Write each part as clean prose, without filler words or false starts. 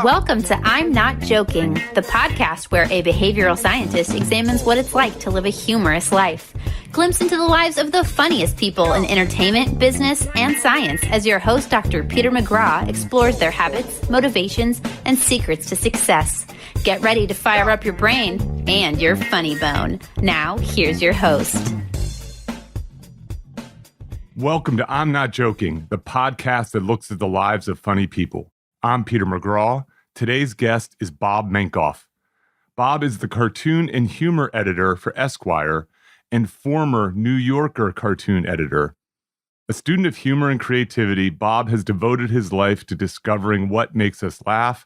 Welcome to I'm Not Joking, the podcast where a behavioral scientist examines what it's like to live a humorous life. Glimpse into the lives of the funniest people in entertainment, business, and science as your host, Dr. Peter McGraw, explores their habits, motivations, and secrets to success. Get ready to fire up your brain and your funny bone. Now, here's your host. Welcome to I'm Not Joking, the podcast that looks at the lives of funny people. I'm Peter McGraw. Today's guest is Bob Mankoff. Bob is the cartoon and humor editor for Esquire and former New Yorker cartoon editor. A student of humor and creativity, Bob has devoted his life to discovering what makes us laugh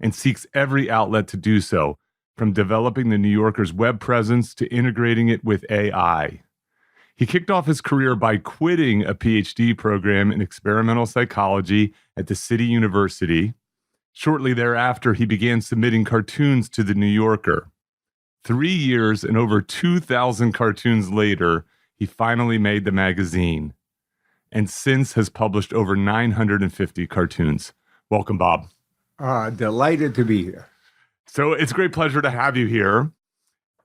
and seeks every outlet to do so, from developing the New Yorker's web presence to integrating it with AI. He kicked off his career by quitting a PhD program in experimental psychology at the City University. Shortly thereafter, he began submitting cartoons to the New Yorker. 3 years and over 2,000 cartoons later, he finally made the magazine, and since has published over 950 cartoons. Welcome, Bob. Delighted to be here. So it's a great pleasure to have you here.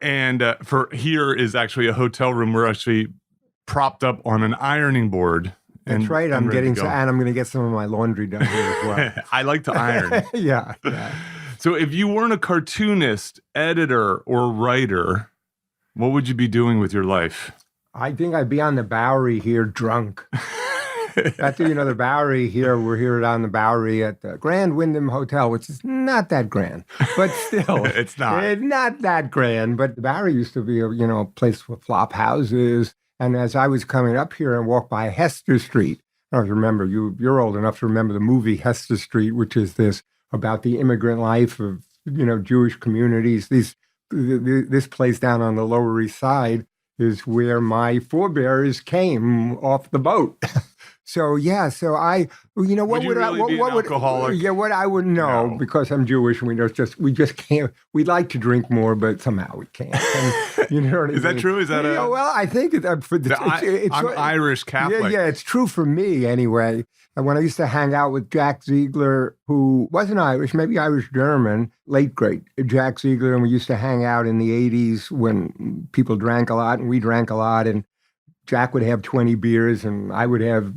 And for here is actually a hotel room. We're actually propped up on an ironing board. That's right. I'm going to get some of my laundry done here as well. I like to iron. Yeah. So if you weren't a cartoonist, editor, or writer, what would you be doing with your life? I think I'd be on the Bowery here drunk. The Bowery here, we're here on the Bowery at the Grand Wyndham Hotel, which is not that grand, but still. It's not. It's not that grand, but the Bowery used to be a place for flop houses. And as I was coming up here and walked by Hester Street, I don't remember, you're old enough to remember the movie Hester Street, which is this about the immigrant life of, Jewish communities. This place down on the Lower East Side is where my forebears came off the boat. So I, what would I, what be an alcoholic? What I would know, No. because I'm Jewish, we just can't. We'd like to drink more, but somehow we can't. And, you know what I mean? Is that true? Is that I think I'm Irish Catholic. Yeah, it's true for me anyway. And when I used to hang out with Jack Ziegler, who wasn't Irish, maybe Irish German, late great Jack Ziegler, and we used to hang out in the 80s when people drank a lot and we drank a lot, and Jack would have 20 beers and I would have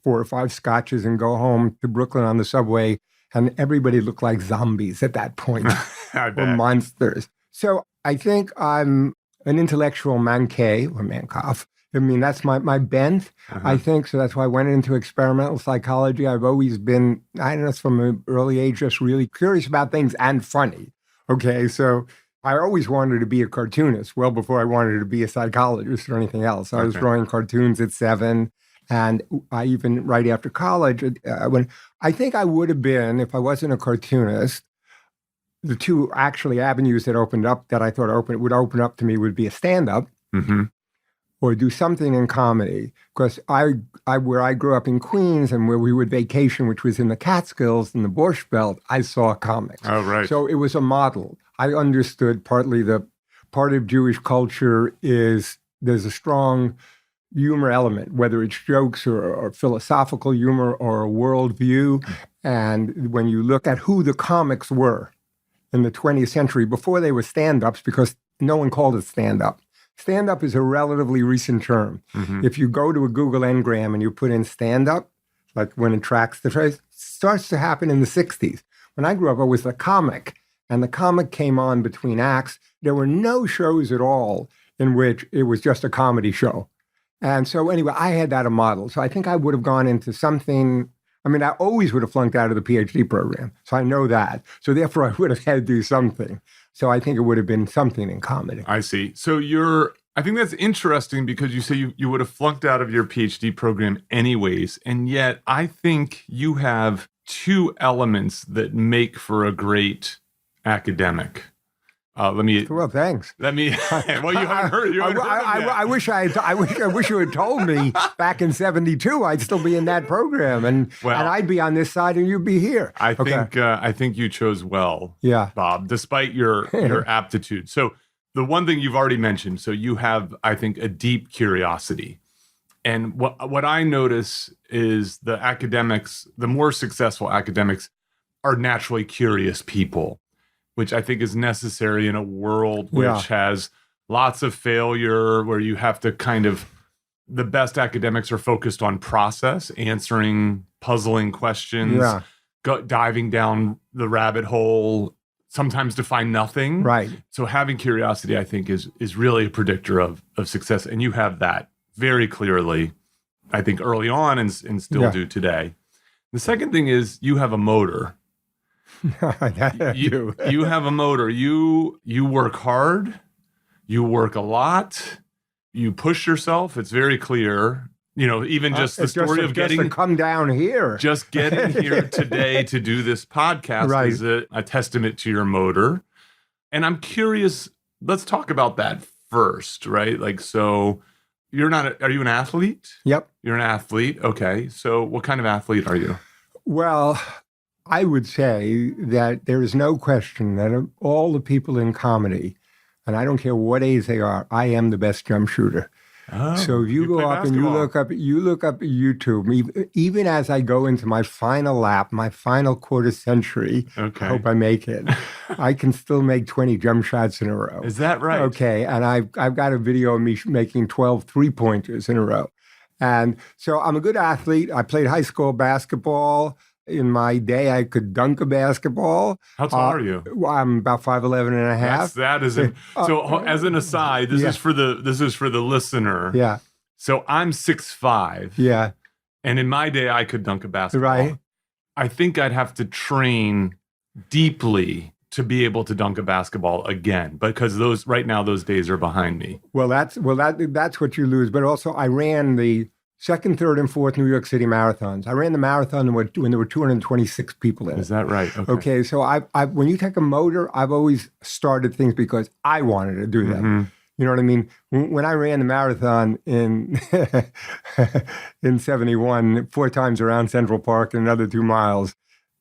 4 or 5 scotches and go home to Brooklyn on the subway. And everybody looked like zombies at that point. I or bet. monsters. So I think I'm an intellectual Mankoff. I mean, that's my bent, I think. So that's why I went into experimental psychology. I've always been, from an early age, just really curious about things and funny. Okay, so I always wanted to be a cartoonist, well before I wanted to be a psychologist or anything else. I was drawing cartoons at 7, and I even right after college, when I think I would have been, if I wasn't a cartoonist, the two actually avenues that opened up that I thought would open up to me would be a stand-up or do something in comedy. Because where I grew up in Queens and where we would vacation, which was in the Catskills in the Borscht Belt, I saw comics. Oh, right. So it was a model. I understood partly the part of Jewish culture is there's a strong humor element, whether it's jokes or philosophical humor or a worldview. And when you look at who the comics were in the 20th century, before they were stand-ups, because no one called it stand-up. Stand-up is a relatively recent term. If you go to a Google Ngram and you put in stand-up, like when it tracks the phrase, it starts to happen in the 60s. When I grew up, it was a comic. And the comic came on between acts. There were no shows at all in which it was just a comedy show. And so anyway, I had that a model. So I think I would have gone into something. I mean, I always would have flunked out of the PhD program. So I know that. So therefore, I would have had to do something. So I think it would have been something in comedy. I see. So I think that's interesting because you say you would have flunked out of your PhD program anyways. And yet I think you have 2 elements that make for a great academic. Well, thanks. Well, you haven't heard. I wish you had told me back in '72 I'd still be in that program, and I'd be on this side and you'd be here. I think you chose well, Bob, despite your aptitude. So the one thing you've already mentioned, so you have, I think, a deep curiosity. And what I notice is the more successful academics are naturally curious people, which I think is necessary in a world which has lots of failure, where you have to the best academics are focused on process, answering puzzling questions, diving down the rabbit hole, sometimes to find nothing. Right. So having curiosity, I think, is really a predictor of success. And you have that very clearly, I think, early on and still do today. The second thing is you have a motor. You have a motor. You work hard. You work a lot. You push yourself. It's very clear. Even just the story of getting to come down here. Just getting here today to do this podcast is a testament to your motor. And I'm curious, let's talk about that first, right? Like, so are you an athlete? Yep. You're an athlete. Okay. So what kind of athlete are you? Well, I would say that there is no question that of all the people in comedy, and I don't care what age they are, I am the best jump shooter. Oh, so if you go up and you look up YouTube, even as I go into my final lap, my final quarter century, I hope I make it, I can still make 20 jump shots in a row. Is that right? Okay, and I've got a video of me making 12 three-pointers in a row. And so I'm a good athlete. I played high school basketball. In my day, I could dunk a basketball. How tall are you? I'm about 5'11" and a half. So as an aside, this is for the listener. Yeah. So I'm 6'5". Yeah. And in my day, I could dunk a basketball. Right. I think I'd have to train deeply to be able to dunk a basketball again, because those days are behind me. Well, that's what you lose. But also, I ran the second, third, and fourth New York City marathons. I ran the marathon when there were 226 people in it. Is that right? Okay. So when you take a motor, I've always started things because I wanted to do them. Mm-hmm. You know what I mean? When I ran the marathon in 71, 4 times around Central Park and another 2 miles,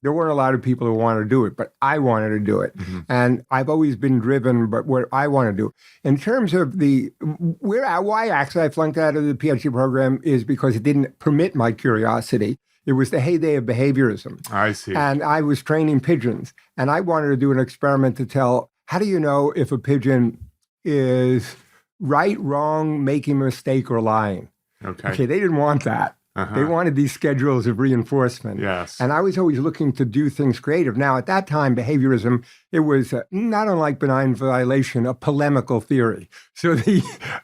there weren't a lot of people who wanted to do it, but I wanted to do it. Mm-hmm. And I've always been driven by what I want to do. In terms of why actually I flunked out of the PhD program is because it didn't permit my curiosity. It was the heyday of behaviorism. I see. And I was training pigeons. And I wanted to do an experiment to tell, how do you know if a pigeon is right, wrong, making a mistake, or lying? Okay, they didn't want that. Uh-huh. They wanted these schedules of reinforcement. Yes. And I was always looking to do things creative. Now, at that time, behaviorism, it was not unlike benign violation, a polemical theory. So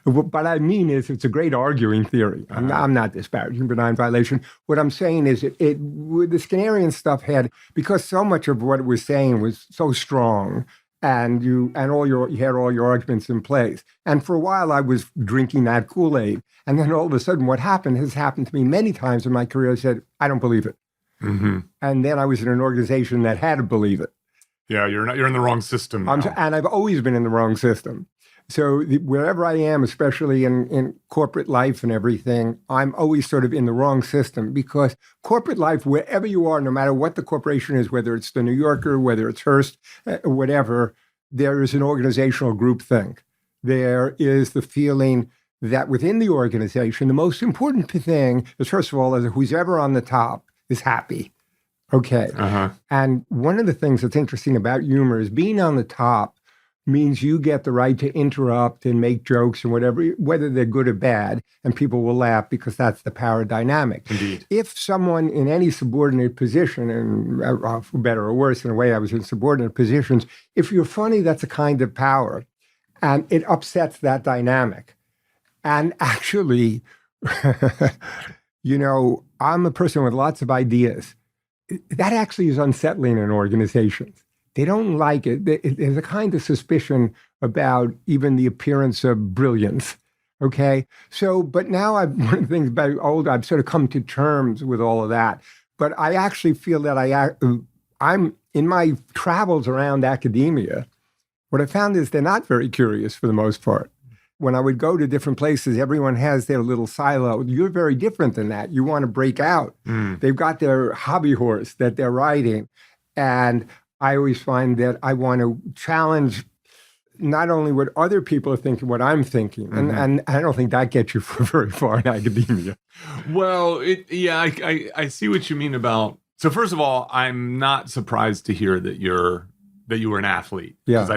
what I mean is it's a great arguing theory. Uh-huh. I'm not disparaging benign violation. What I'm saying is the Skinnerian stuff because so much of what it was saying was so strong, and you had all your arguments in place. And for a while, I was drinking that Kool-Aid. And then all of a sudden, what has happened to me many times in my career. I said, I don't believe it. Mm-hmm. And then I was in an organization that had to believe it. Yeah, you're in the wrong system now. And I've always been in the wrong system. So wherever I am, especially in corporate life and everything, I'm always sort of in the wrong system, because corporate life, wherever you are, no matter what the corporation is, whether it's the New Yorker, whether it's Hearst, whatever, there is an organizational groupthink. There is the feeling that within the organization, the most important thing is, first of all, that who's ever on the top is happy. Okay. Uh-huh. And one of the things that's interesting about humor is being on the top means you get the right to interrupt and make jokes and whatever, whether they're good or bad, and people will laugh because that's the power dynamic. Indeed. If someone in any subordinate position, and for better or worse, in a way I was in subordinate positions, if you're funny, that's a kind of power, and it upsets that dynamic. And actually, I'm a person with lots of ideas. That actually is unsettling in organizations. They don't like it. There's a kind of suspicion about even the appearance of brilliance. Okay. So, but now one of the things about old, I've sort of come to terms with all of that. But I actually feel that I'm in my travels around academia. What I found is they're not very curious for the most part. When I would go to different places, everyone has their little silo. You're very different than that. You want to break out. Mm. They've got their hobby horse that they're riding. And I always find that I want to challenge not only what other people are thinking, what I'm thinking. Mm-hmm. And I don't think that gets you very far in academia. Well, I see what you mean about So first of all, I'm not surprised to hear that you were an athlete. Yeah. Because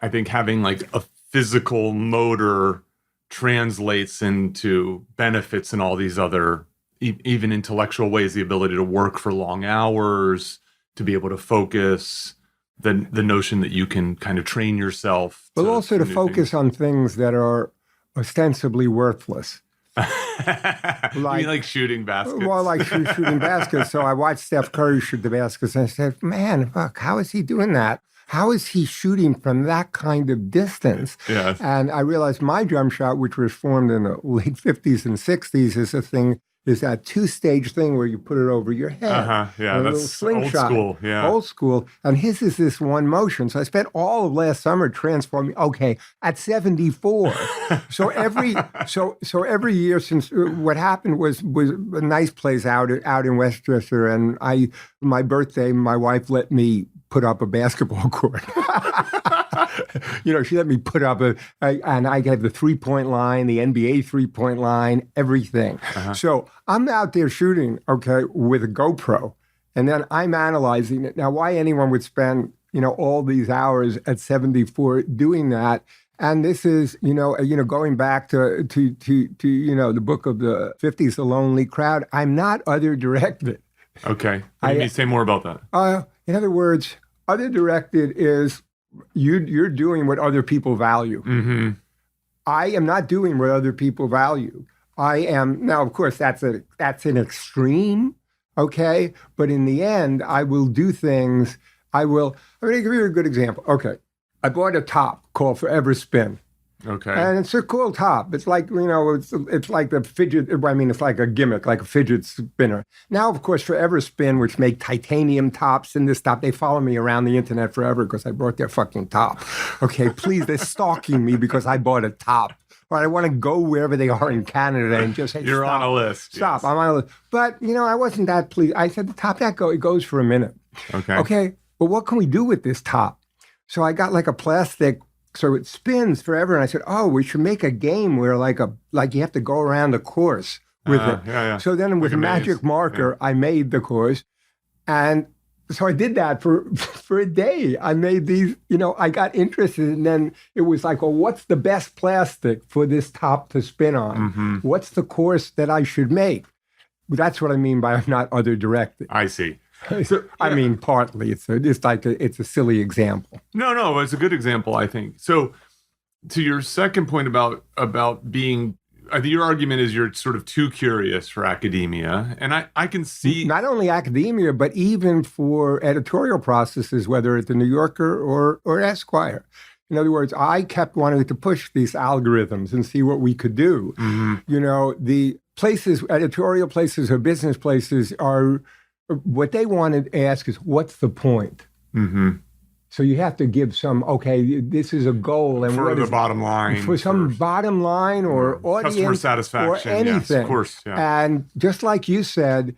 I think having like a physical motor translates into benefits in all these other, even intellectual ways, the ability to work for long hours, to be able to focus, the notion that you can kind of train yourself. But also to focus on things that are ostensibly worthless. You mean like shooting baskets? Well, like shooting baskets. So I watched Steph Curry shoot the baskets and I said, man, fuck, how is he doing that? How is he shooting from that kind of distance? Yes. And I realized my jump shot, which was formed in the late 50s and 60s, is that two-stage thing where you put it over your head. Yeah, that's old school. Yeah. Old school. And his is this one motion. So I spent all of last summer transforming. Okay, at 74. so every year since what happened was a nice place out in Westchester. And my birthday, my wife let me put up a basketball court. She let me put up and I had the 3-point line, the NBA 3-point line, everything. So I'm out there shooting, okay, with a GoPro, and then I'm analyzing it. Now, why anyone would spend, all these hours at 74 doing that? And this is, going back to the book of the 50s, The Lonely Crowd. I'm not other directed. Okay. Can you say more about that? In other words, other directed is you're doing what other people value. Mm-hmm. I am not doing what other people value. I am now, of course, that's an extreme, okay. But in the end, I will do things. I'm going to give you a good example. Okay, I bought a top called Forever Spin. Okay. And it's a cool top. It's like, it's like the fidget, it's like a gimmick, like a fidget spinner. Now, of course, Forever Spin, which make titanium tops and this top, they follow me around the internet forever because I bought their fucking top. Okay, please, they're stalking me because I bought a top. Or I want to go wherever they are in Canada and just say, You're stop, on a list. Stop, yes. I'm on a list. But, I wasn't that pleased. I said, the top it goes for a minute. Okay. Okay, but what can we do with this top? So I got like a plastic, so it spins forever. And I said, we should make a game where like you have to go around the course with it. Yeah. So then with a magic marker, I made the course. And so I did that for a day. I made these, I got interested. And then it was like, what's the best plastic for this top to spin on? Mm-hmm. What's the course that I should make? That's what I mean by I'm not other directed. I see. So, I mean, partly it's a silly example. No, it's a good example, I think. So, to your second point about being, I think your argument is you're sort of too curious for academia, and I can see not only academia, but even for editorial processes, whether at the New Yorker or Esquire. In other words, I kept wanting to push these algorithms and see what we could do. Mm-hmm. The places, editorial places or business places are. What they want to ask is, what's the point? Mm-hmm. So you have to give this is a goal. And for the bottom line. For some bottom line or audience. Customer satisfaction. Or anything. Yes, of course. Yeah. And just like you said,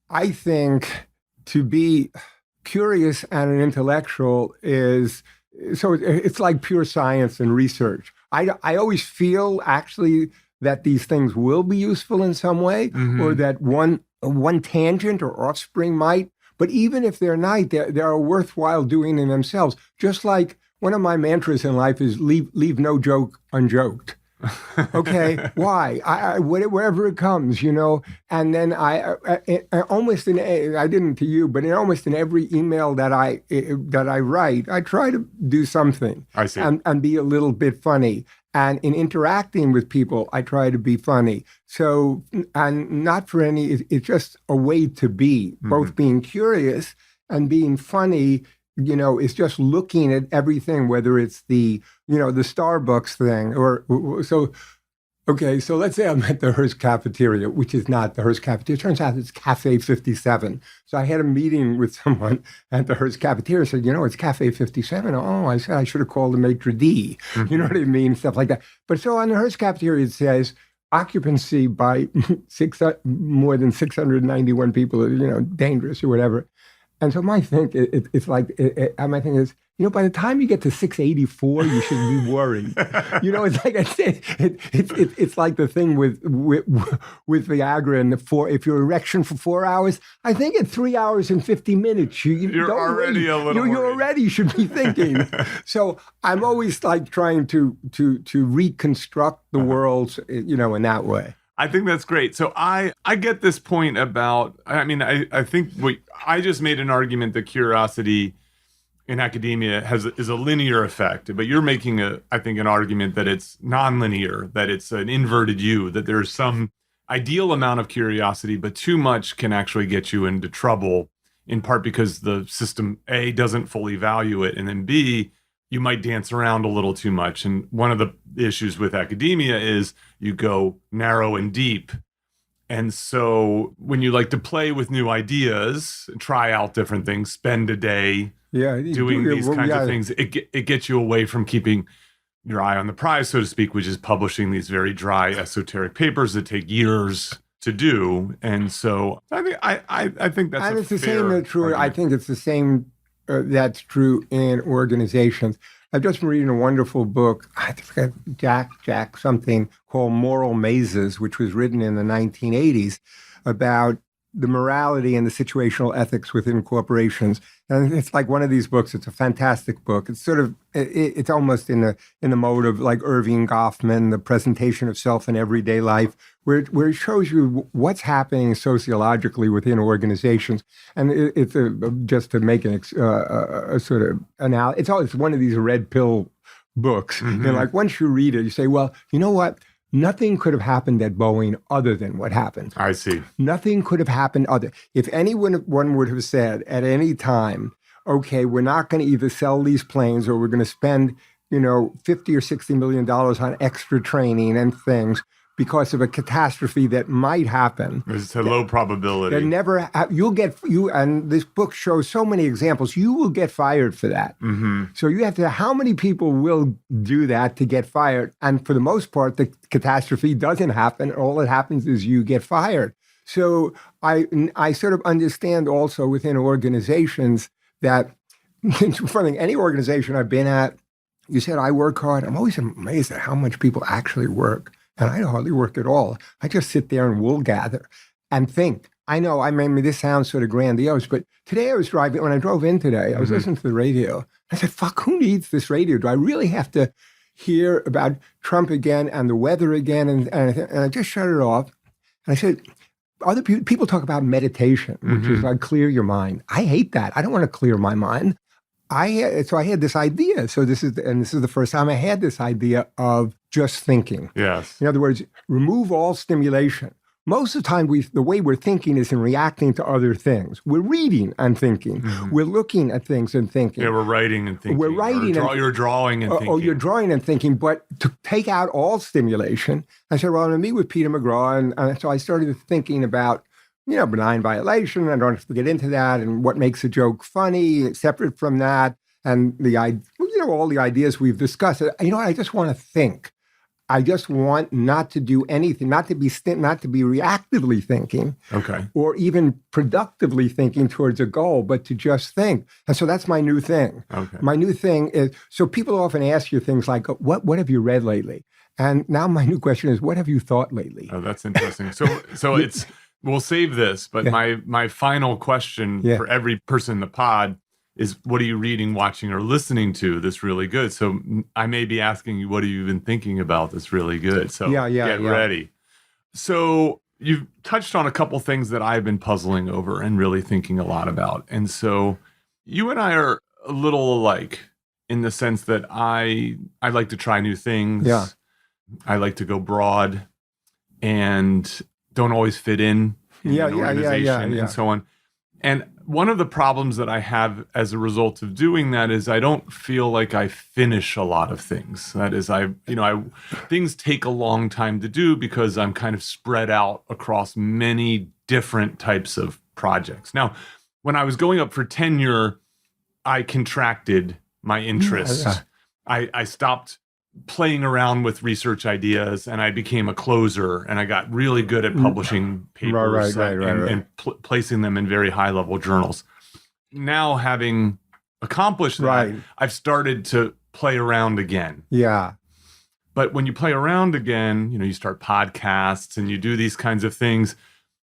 I think to be curious and an intellectual it's like pure science and research. I always feel actually that these things will be useful in some way, mm-hmm. or that one tangent or offspring might, but even if they're not, they are worthwhile doing in themselves. Just like one of my mantras in life is leave no joke unjoked. Okay, why? Wherever it comes, and then I didn't to you, but almost in every email that I write, I try to do something. I see. And be a little bit funny. And in interacting with people, I try to be funny. So, and not for any, it's just a way to be, both mm-hmm. being curious and being funny, is just looking at everything, whether it's the Starbucks thing so let's say I'm at the Hearst cafeteria, which is not the Hearst cafeteria. It turns out it's Cafe 57. So I had a meeting with someone at the Hearst cafeteria. I said, it's Cafe 57. Oh, I said I should have called the maitre d'. Mm-hmm. You know what I mean? Stuff like that. But so on the Hearst cafeteria, it says occupancy by more than 691 people, dangerous or whatever. And so my thing, it's like, my thing is, by the time you get to 684, you should be worried. It's like I say, it's like the thing with Viagra and if you're erection for 4 hours, I think at 3 hours and 50 minutes, you're already a little you already should be thinking. So I'm always like trying to reconstruct the world, in that way. I think that's great. So I get this point about, I think I just made an argument that curiosity in academia is a linear effect, but you're making an argument that it's nonlinear, that it's an inverted U, that there's some ideal amount of curiosity, but too much can actually get you into trouble, in part because the system A doesn't fully value it, and then B, you might dance around a little too much. And one of the issues with academia is you go narrow and deep. And so when you like to play with new ideas, try out different things, spend a day doing these kinds of things, it gets you away from keeping your eye on the prize, so to speak, which is publishing these very dry, esoteric papers that take years to do. And so I think that's and it's the fair same true. argument. I think it's the same. That's true in organizations. I've just been reading a wonderful book, I forget, Jack something, called Moral Mazes, which was written in the 1980s about the morality and the situational ethics within corporations. And it's like one of these books. It's a fantastic book. It's sort of, it's almost in the mode of like Irving Goffman, The Presentation of Self in Everyday Life, where it shows you what's happening sociologically within organizations. And it's just to make a sort of analogy. It's one of these red pill books. Mm-hmm. And like once you read it, you say, well, you know what? Nothing could have happened at Boeing other than what happened. I see. Nothing could have happened other. If anyone would have said at any time, okay, we're not going to either sell these planes or we're going to spend, $50 or $60 million on extra training and things because of a catastrophe that might happen. It's a low probability. That never, and this book shows so many examples, you will get fired for that. Mm-hmm. So you have to, how many people will do that to get fired? And for the most part, the catastrophe doesn't happen. All that happens is you get fired. So I sort of understand also within organizations that, for any organization I've been at, you said I work hard. I'm always amazed at how much people actually work. And I hardly work at all. I just sit there and wool gather and think. I know, this sounds sort of grandiose, but today when I drove in today, I was listening to the radio. I said, fuck, who needs this radio? Do I really have to hear about Trump again and the weather again? And I just shut it off. And I said, other people talk about meditation, which is like clear your mind. I hate that. I don't want to clear my mind. So I had this idea. So this is the first time I had this idea of just thinking. Yes. In other words, remove all stimulation. Most of the time, the way we're thinking is in reacting to other things. We're reading and thinking. Mm-hmm. We're looking at things and thinking. Yeah, we're writing and thinking. We're writing. You're drawing and thinking. Oh, you're drawing and thinking. But to take out all stimulation, I said, well, I'm going to meet with Peter McGraw. And so I started thinking about, benign violation. I don't have to get into that. And what makes a joke funny, separate from that. And all the ideas we've discussed. I just want to think. I just want not to do anything, not to be reactively thinking, okay, or even productively thinking towards a goal, but to just think. And so that's my new thing. Okay. My new thing is, so people often ask you things like, what have you read lately? And now my new question is, what have you thought lately? Oh, that's interesting. So it's, we'll save this, but my final question for every person in the pod is, what are you reading, watching, or listening to that's really good? So I may be asking you, what have you been thinking about that's really good? So get ready. So you've touched on a couple things that I've been puzzling over and really thinking a lot about. And so you and I are a little alike in the sense that I like to try new things. Yeah. I like to go broad and don't always fit in an organization and so on. And one of the problems that I have as a result of doing that is I don't feel like I finish a lot of things. That is, things take a long time to do because I'm kind of spread out across many different types of projects. Now, when I was going up for tenure, I contracted my interest. I stopped playing around with research ideas, and I became a closer, and I got really good at publishing papers and placing them in very high-level journals. now having accomplished that, Right. I've started to play around again. Yeah. But when you play around again, you start podcasts and you do these kinds of things,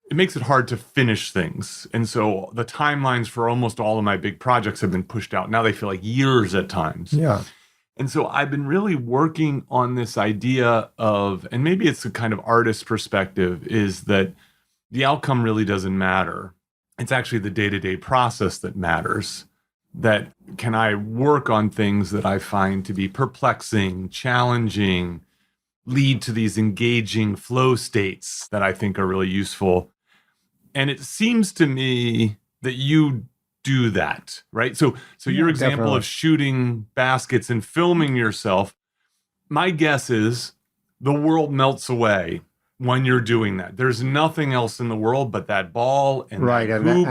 it makes it hard to finish things. And so the timelines for almost all of my big projects have been pushed out. Now they feel like years at times. Yeah. And so I've been really working on this idea of, and maybe it's a kind of artist perspective, is that the outcome really doesn't matter. It's actually the day-to-day process that matters. That can I work on things that I find to be perplexing, challenging, lead to these engaging flow states that I think are really useful. And it seems to me that you do that, right? So your example definitely. of shooting baskets and filming yourself, my guess is the world melts away when you're doing that. There's nothing else in the world but that ball and Right, that and hoop.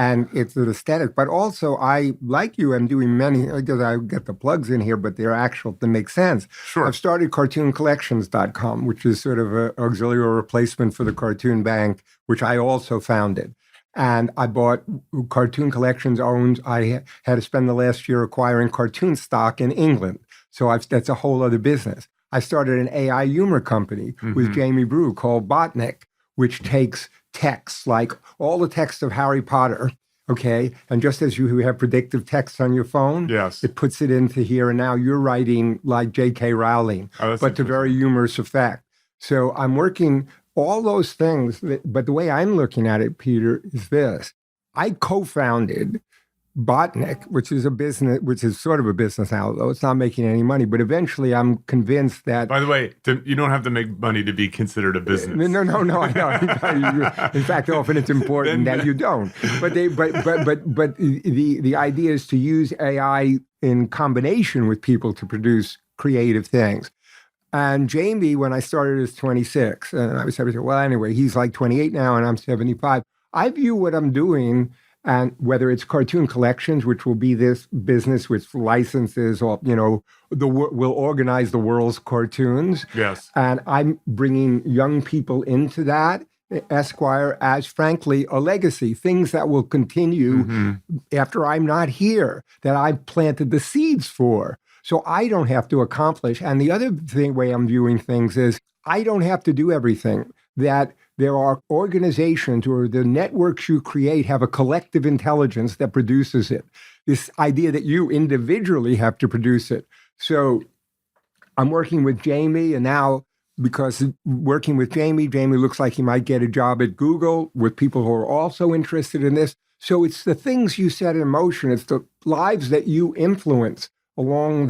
and it's an aesthetic. But also, I, like you, am doing many, because I get the plugs in here, but they're actual to make sense. Sure. I've started cartooncollections.com, which is sort of an auxiliary replacement for the Cartoon Bank, which I also founded. And I bought Cartoon Collections owns, I had to spend the last year acquiring cartoon stock in England. So that's a whole other business. I started an AI humor company with Jamie Brew called Botnik, which takes texts, like all the texts of Harry Potter, okay? And just as you have predictive text on your phone, Yes. it puts it into here. And now you're writing like J.K. Rowling, but to very humorous effect. So I'm working all those things. But the way I'm looking at it, Peter, is this. I co-founded Botnik, which is a business, which is sort of a business now, though it's not making any money. But eventually, I'm convinced that. By the way, you don't have to make money to be considered a business. No, I know. In fact, often it's important that you don't. But the idea is to use AI in combination with people to produce creative things. And Jamie, when I started, is 26, and I was 70. Well, anyway, he's like 28 now, and I'm 75. I view what I'm doing. And whether it's cartoon collections, which will be this business with licenses, or will organize the world's cartoons. Yes. And I'm bringing young people into that, Esquire, as frankly a legacy, things that will continue after I'm not here, that I've planted the seeds for. So I don't have to accomplish. And the other way I'm viewing things is I don't have to do everything. That there are organizations, or the networks you create have a collective intelligence that produces it. This idea that you individually have to produce it. So I'm working with Jamie, and now, because working with Jamie looks like he might get a job at Google with people who are also interested in this. So it's the things you set in motion. It's the lives that you influence along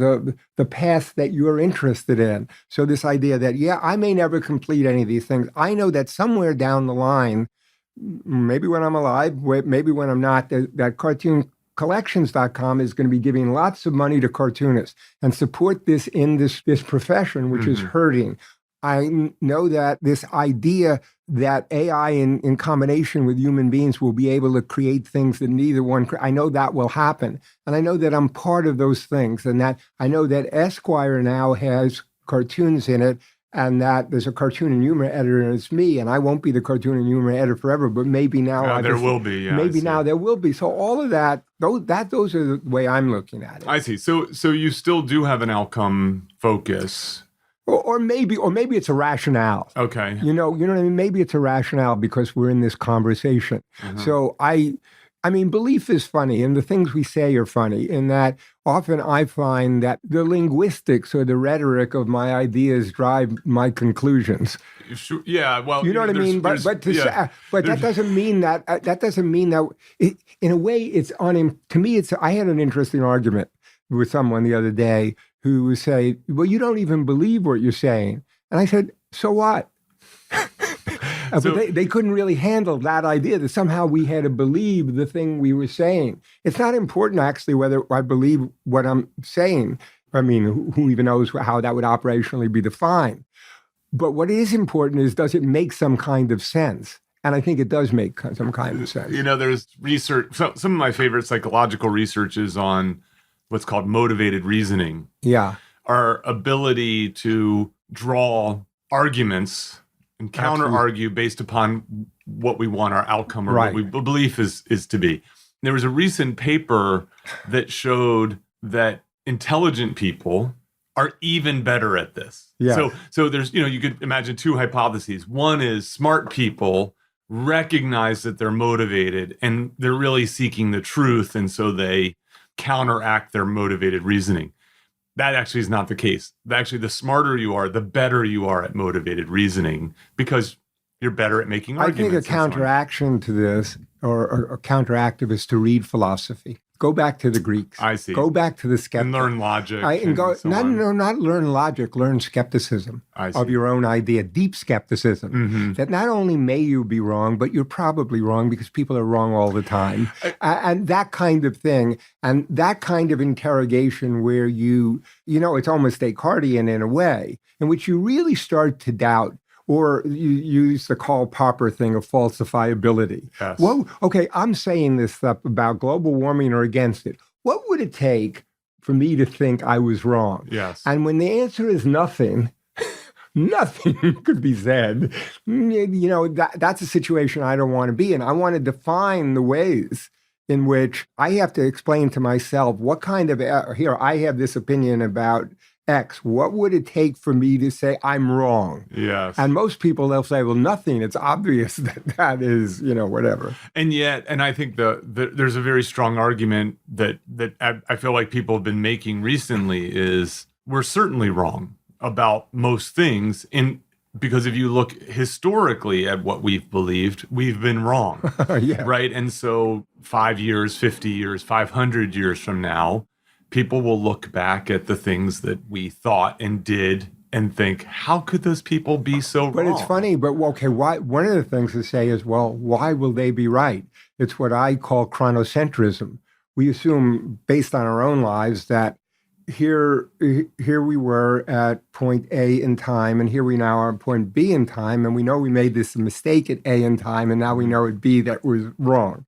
the path that you're interested in. So this idea that, I may never complete any of these things. I know that somewhere down the line, maybe when I'm alive, maybe when I'm not, that cartooncollections.com is going to be giving lots of money to cartoonists and support this in this profession, which is hurting. I know that this idea that AI in combination with human beings will be able to create things that neither one, I know that will happen. And I know that I'm part of those things, and that I know that Esquire now has cartoons in it, and that there's a cartoon and humor editor, and it's me, and I won't be the cartoon and humor editor forever, but maybe now there will be. Yeah, maybe now there will be. So all of that, those are the way I'm looking at it. I see. So you still do have an outcome focus. Or maybe it's a rationale. Okay. You know what I mean? Maybe it's a rationale because we're in this conversation. So I mean, belief is funny, and the things we say are funny, in that often I find that the linguistics or the rhetoric of my ideas drive my conclusions. Sure. Yeah, well, you know what I mean. But that doesn't mean that. In a way, it's on. To me, it's. I had an interesting argument with someone the other day who would say, well, you don't even believe what you're saying. And I said, so what? But they couldn't really handle that idea that somehow we had to believe the thing we were saying. It's not important, actually, whether I believe what I'm saying. I mean, who even knows how that would operationally be defined? But what is important is, does it make some kind of sense? And I think it does make some kind of sense. There's research. Some of my favorite psychological research is on what's called motivated reasoning. Yeah. Our ability to draw arguments and counter-argue based upon what we want our outcome or what we believe is to be. There was a recent paper that showed that intelligent people are even better at this. Yeah. So there's, you could imagine two hypotheses. One is smart people recognize that they're motivated and they're really seeking the truth, and so they counteract their motivated reasoning. That actually is not the case. Actually, the smarter you are, the better you are at motivated reasoning, because you're better at making arguments. I think a counteraction to this, or a counteractive, is to read philosophy. Go back to the Greeks. I see. Go back to the skeptics. And learn logic. Not learn logic, learn skepticism of your own idea, deep skepticism. Mm-hmm. That not only may you be wrong, but you're probably wrong because people are wrong all the time. And that kind of thing, and that kind of interrogation where it's almost Descartesian in a way, in which you really start to doubt, or you use the Karl Popper thing of falsifiability. Yes. Well, okay, I'm saying this stuff about global warming or against it. What would it take for me to think I was wrong? Yes. And when the answer is nothing, nothing could be said. That's a situation I don't want to be in. I want to define the ways in which I have to explain to myself what kind of, here, I have this opinion about X. What would it take for me to say I'm wrong? Yes. And most people, they'll say, well, nothing. It's obvious that is, whatever. And yet, and I think there's a very strong argument that I feel like people have been making recently is we're certainly wrong about most things. Because if you look historically at what we've believed, we've been wrong. Yeah. Right? And so 5 years, 50 years, 500 years from now, people will look back at the things that we thought and did and think, how could those people be so wrong? But it's funny, why? One of the things to say is, well, why will they be right? It's what I call chronocentrism. We assume, based on our own lives, that here we were at point A in time, and here we now are at point B in time, and we know we made this mistake at A in time, and now we know at B that was wrong.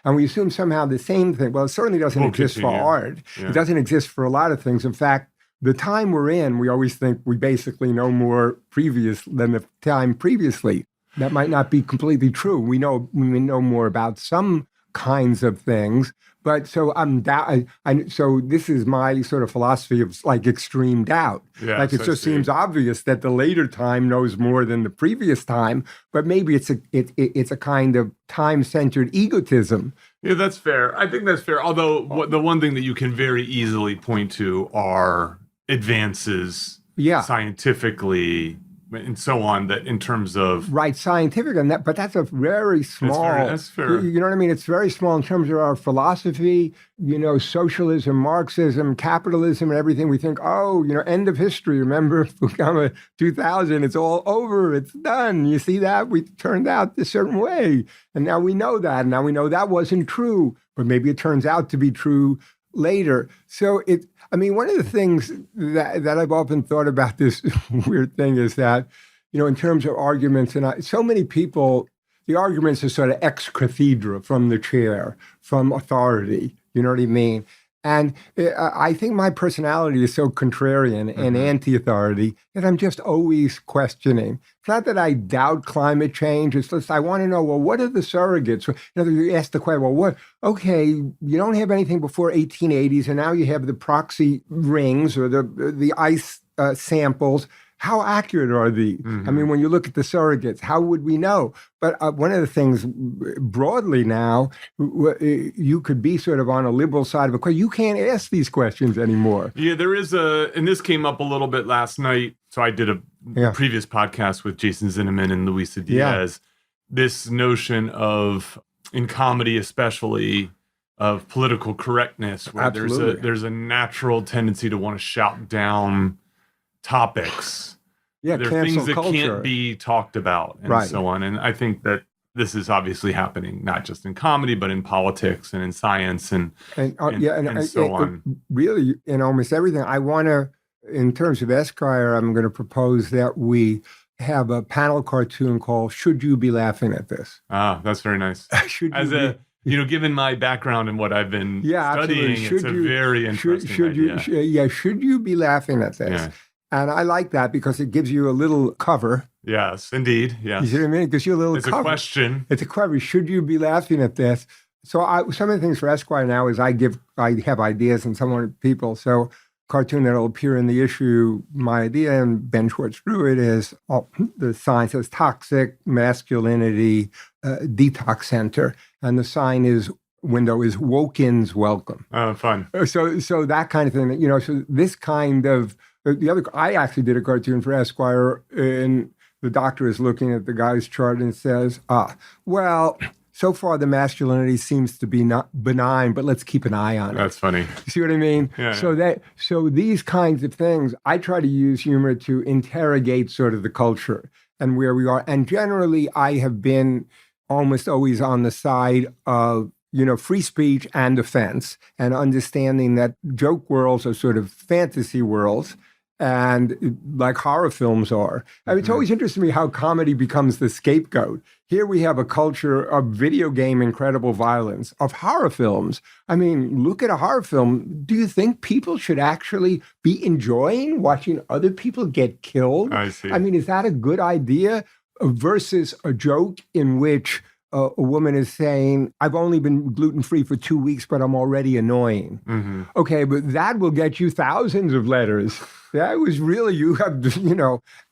And we assume somehow the same thing. Well, it certainly doesn't exist for art. Yeah. It doesn't exist for a lot of things. In fact, the time we're in, we always think we basically know more previous than the time previously. That might not be completely true. We know more about some kinds of things. But so so this is my sort of philosophy of like extreme doubt. Yes, like it just seems obvious that the later time knows more than the previous time, but maybe it's a kind of time-centered egotism. Yeah, that's fair. I think that's fair. Although the one thing that you can very easily point to are advances scientifically and so on, that in terms of scientific, and that, but that's a very small. That's fair. You know what I mean? It's very small in terms of our philosophy. Socialism, Marxism, capitalism, and everything. We think, end of history. Remember, Fukuyama 2000. It's all over. It's done. You see that we turned out a certain way, and now we know that. Now we know that wasn't true, but maybe it turns out to be true later. So one of the things that I've often thought about this weird thing is that, in terms of arguments, and so many people, the arguments are sort of ex cathedra, from the chair, from authority, you know what I mean? And I think my personality is so contrarian and anti-authority that I'm just always questioning. It's not that I doubt climate change. It's just I want to know, well, what are the surrogates? You ask the question, well, you don't have anything before 1880s, and now you have the proxy rings or the ice samples. How accurate are these? I mean, when you look at the surrogates, how would we know? But one of the things broadly now, you could be sort of on a liberal side of a question. You can't ask these questions anymore. Yeah, there is and this came up a little bit last night. So I did a previous podcast with Jason Zinnemann and Luisa Diaz. This notion of, in comedy especially, of political correctness, where there's a natural tendency to want to shout down topics. There are things that can't be talked about and so on. And I think that this is obviously happening not just in comedy, but in politics and in science and so on. Really, in almost everything. I want to, in terms of Esquire, I'm going to propose that we have a panel cartoon called "Should You Be Laughing at This?" Ah, that's very nice. Given my background and what I've been studying, it's a very interesting idea. Should you be laughing at this? Yeah. And I like that because it gives you a little cover. Yes, indeed. Yes. You see what I mean? It gives you a little cover. It's a question. It's a question. Should you be laughing at this? some of the things for Esquire now is I have ideas and some of people. So cartoon that'll appear in the issue, my idea, and Ben Schwartz drew it, is the sign says toxic masculinity detox center. And the sign window is woke-ins welcome. Oh, fun. So that kind of thing, so this kind of, I actually did a cartoon for Esquire, and the doctor is looking at the guy's chart and says, well, so far the masculinity seems to be not benign, but let's keep an eye on it. That's funny. You see what I mean? Yeah, So these kinds of things, I try to use humor to interrogate sort of the culture and where we are. And generally, I have been almost always on the side of, free speech and offense, and understanding that joke worlds are sort of fantasy worlds, and like horror films are. I mean, it's always interested me how comedy becomes the scapegoat. Here we have a culture of video game incredible violence, of horror films. I mean, look at a horror film. Do you think people should actually be enjoying watching other people get killed? I see. I mean, is that a good idea versus a joke in which a woman is saying, I've only been gluten-free for 2 weeks, but I'm already annoying. Mm-hmm. Okay, but that will get you thousands of letters. That was really, you have,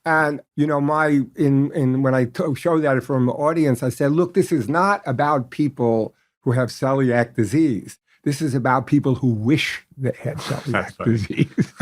and, when I show that from the audience, I said, look, this is not about people who have celiac disease. This is about people who wish they had celiac disease.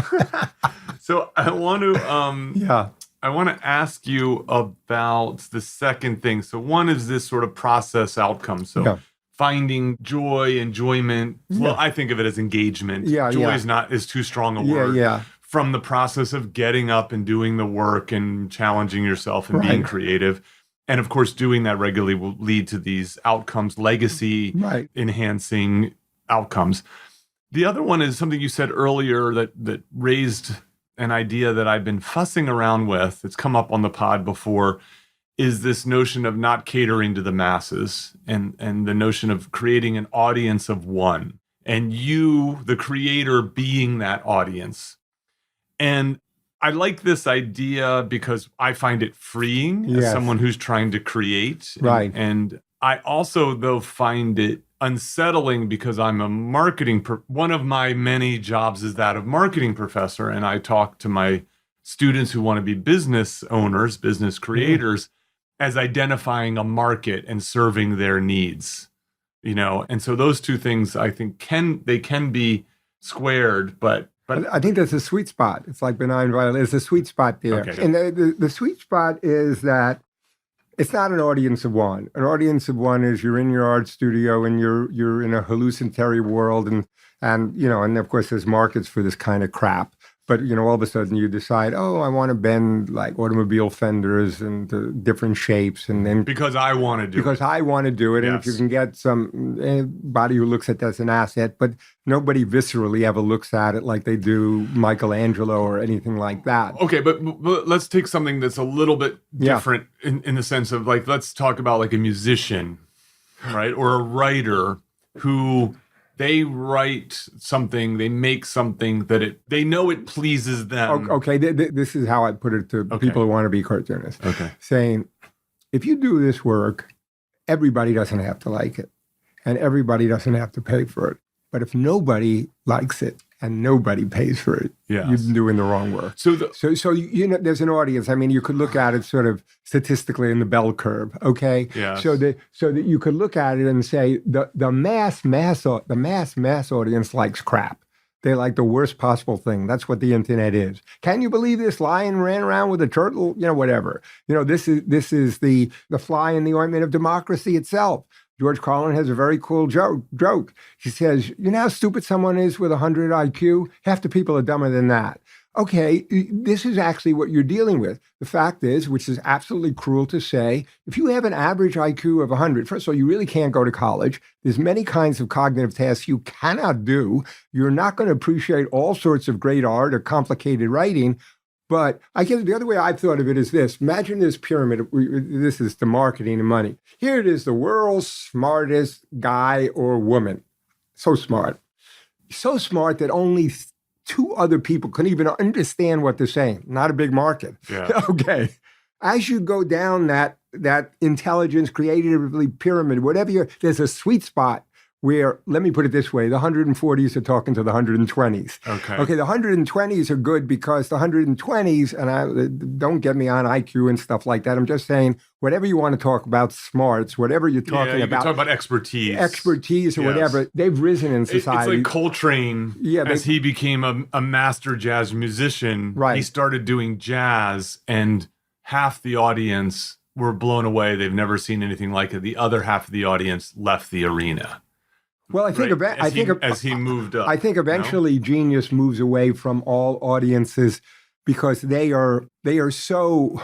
So I want to, I want to ask you about the second thing. So one is this sort of process outcome. So finding joy, enjoyment. Well, I think of it as engagement. Joy is too strong a word. From the process of getting up and doing the work and challenging yourself and being creative. And of course, doing that regularly will lead to these outcomes, legacy enhancing outcomes. The other one is something you said earlier that raised an idea that I've been fussing around with. It's come up on the pod before, is this notion of not catering to the masses and the notion of creating an audience of one, and you, the creator, being that audience. And I like this idea because I find it freeing as someone who's trying to create. And I also, though, find it unsettling because I'm a one of my many jobs is that of marketing professor. And I talk to my students who want to be business owners, business creators, as identifying a market and serving their needs, And so those two things, I think, can be squared, but I think that's a sweet spot. It's like benign violence. There's a sweet spot there. Okay. And the sweet spot is that it's not an audience of one. An audience of one is you're in your art studio and you're in a hallucinatory world, and of course there's markets for this kind of crap. But all of a sudden you decide, I want to bend like automobile fenders into different shapes, and then because I want to do it. And if you can get somebody who looks at that as an asset, but nobody viscerally ever looks at it like they do Michelangelo or anything like that. Okay, but let's take something that's a little bit different in the sense of like, let's talk about like a musician, right, or a writer who. They write something, they make something that they know it pleases them. Okay, this is how I put it to people who want to be cartoonists. Okay. Saying, if you do this work, everybody doesn't have to like it, and everybody doesn't have to pay for it. But if nobody likes it and nobody pays for it, you've been doing the wrong work. So there's an audience. I mean, you could look at it sort of statistically in the bell curve, okay? Yes. So that you could look at it and say the mass audience likes crap. They like the worst possible thing. That's what the internet is. Can you believe this lion ran around with a turtle? Whatever. This is the fly in the ointment of democracy itself. George Carlin has a very cool joke. He says, you know how stupid someone is with 100 IQ? Half the people are dumber than that. Okay, this is actually what you're dealing with. The fact is, which is absolutely cruel to say, if you have an average IQ of 100, first of all, you really can't go to college. There's many kinds of cognitive tasks you cannot do. You're not going to appreciate all sorts of great art or complicated writing. But I guess the other way I've thought of it is this. Imagine this pyramid. This is the marketing and money. Here it is, the world's smartest guy or woman. So smart. So smart that only 2 other people can even understand what they're saying. Not a big market. Yeah. Okay. As you go down that intelligence, creatively pyramid, there's a sweet spot where, let me put it this way, the 140s are talking to the 120s. Okay, the 120s are good because the 120s, and don't get me on IQ and stuff like that. I'm just saying, whatever you want to talk about, smarts, whatever you're talking you about. Talk about expertise. Expertise or whatever, they've risen in society. It's like Coltrane, as he became a master jazz musician, he started doing jazz, and half the audience were blown away. They've never seen anything like it. The other half of the audience left the arena. Well, I think as he moved up, I think eventually genius moves away from all audiences because they are so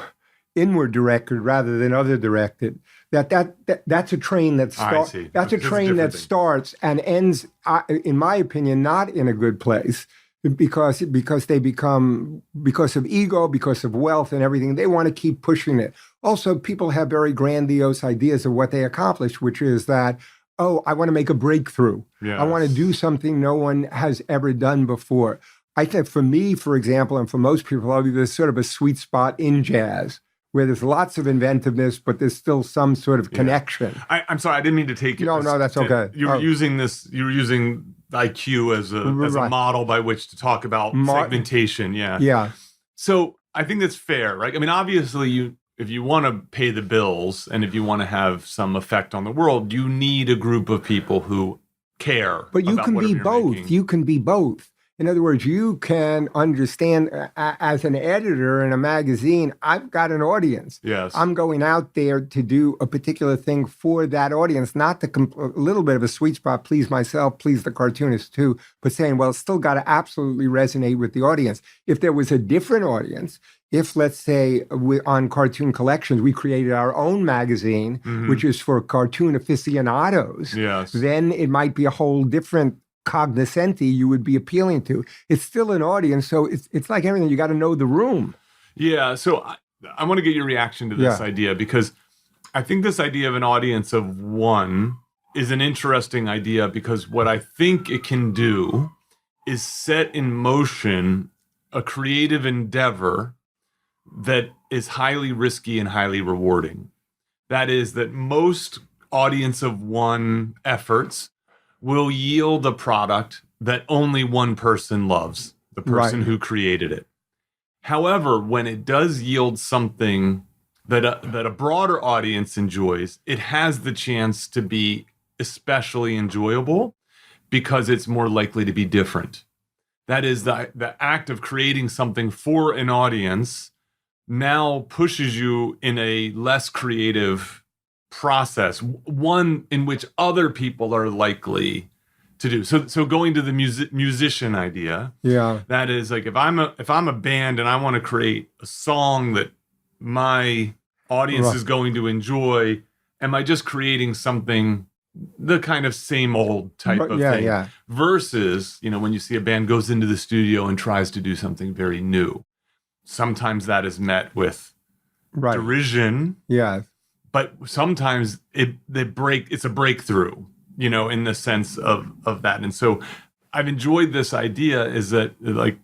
inward directed rather than other directed. That's a train that starts. That's a train that starts and ends, in my opinion, not in a good place. Because they become, because of ego, because of wealth and everything, they want to keep pushing it. Also, people have very grandiose ideas of what they accomplish, which is that, I want to make a breakthrough. Yes. I want to do something no one has ever done before. I think for me, for example, and for most people, there's sort of a sweet spot in jazz where there's lots of inventiveness, but there's still some sort of connection. I'm sorry, I didn't mean to take it. No, that's okay. You were using IQ as a model by which to talk about segmentation. Yeah. So I think that's fair, right? I mean, obviously, if you want to pay the bills and if you want to have some effect on the world, you need a group of people who care. But you can be both. Making. You can be both. In other words, you can understand as an editor in a magazine, I've got an audience. Yes. I'm going out there to do a particular thing for that audience, not a little bit of a sweet spot, please myself, please the cartoonist too, but saying, well, it's still got to absolutely resonate with the audience. If there was a different audience, if, let's say, on Cartoon Collections, we created our own magazine, which is for cartoon aficionados, then it might be a whole different cognoscenti you would be appealing to. It's still an audience, so it's like everything. You got to know the room. Yeah, so I want to get your reaction to this idea, because I think this idea of an audience of one is an interesting idea, because what I think it can do is set in motion a creative endeavor that is highly risky and highly rewarding. That is, that most audience of one efforts will yield a product that only one person loves, the person who created it. However, when it does yield something that a broader audience enjoys, it has the chance to be especially enjoyable because it's more likely to be different. That is, the act of creating something for an audience now pushes you in a less creative process, one in which other people are likely to do. So going to the musician idea, that is, like, if I'm a band and I want to create a song that my audience is going to enjoy, am I just creating something, the kind of same old type of thing? Versus, when you see a band goes into the studio and tries to do something very new, sometimes that is met with derision. But sometimes it's a breakthrough, in the sense of that. And so I've enjoyed this idea, is that, like,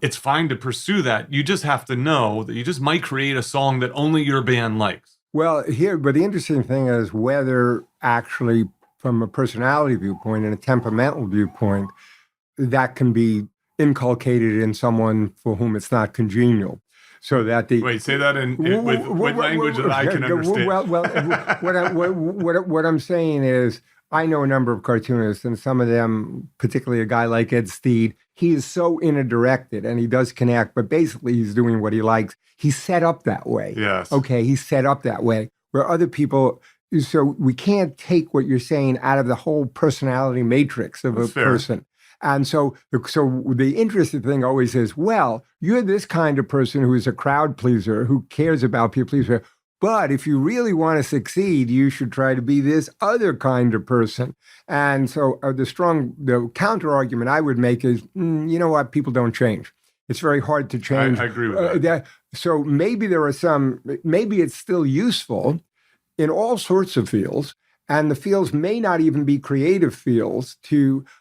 it's fine to pursue that. You just have to know that you just might create a song that only your band likes. Well, but the interesting thing is whether actually from a personality viewpoint and a temperamental viewpoint, that can be inculcated in someone for whom it's not congenial. So that wait, say that with language that I can understand. What I'm saying is, I know a number of cartoonists, and some of them, particularly a guy like Ed Steed, he is so inner-directed, and he does connect, but basically he's doing what he likes. He's set up that way. Yes. Okay, he's set up that way. Where other people, so we can't take what you're saying out of the whole personality matrix of a person. And so the interesting thing always is, well, you're this kind of person who is a crowd pleaser, who cares about people pleaser. But if you really want to succeed, you should try to be this other kind of person. And so the counter argument I would make is, you know what? People don't change. It's very hard to change. I agree with that. So maybe maybe it's still useful in all sorts of fields. And the fields may not even be creative fields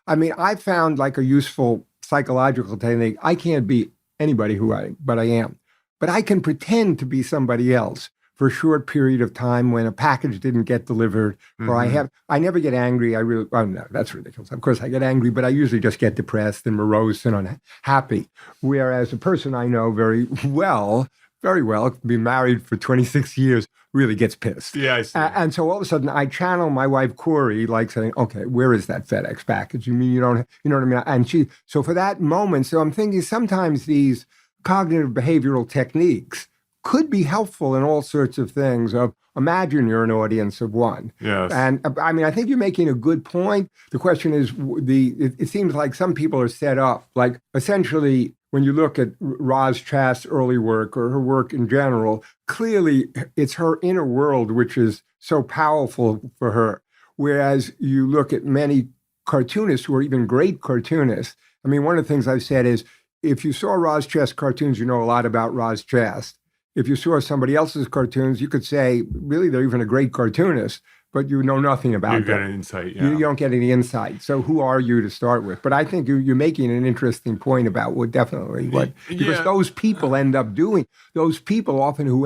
I found like a useful psychological technique. I can't be anybody but I am. But I can pretend to be somebody else. for a short period of time when a package didn't get delivered, or I never get angry. No, that's ridiculous. Of course I get angry, but I usually just get depressed and morose and unhappy. Whereas a person I know very well, been married for 26 years, really gets pissed. Yeah, I see. And so all of a sudden I channel my wife, Corey, like saying, okay, where is that FedEx package? You mean you don't, you know what I mean? And so for that moment, so I'm thinking sometimes these cognitive behavioral techniques could be helpful in all sorts of things. Imagine you're an audience of one. Yes. And I mean, I think you're making a good point. The question is, it seems like some people are set up, like essentially when you look at Roz Chast's early work or her work in general, clearly it's her inner world which is so powerful for her. Whereas you look at many cartoonists who are even great cartoonists. I mean, one of the things I've said is, if you saw Roz Chast cartoons, you know a lot about Roz Chast. If you saw somebody else's cartoons, you could say, really, they're even a great cartoonist, but you know nothing about them. You get an insight, yeah. You don't get any insight. So who are you to start with? But I think you're making an interesting point about because those people end up doing, those people often who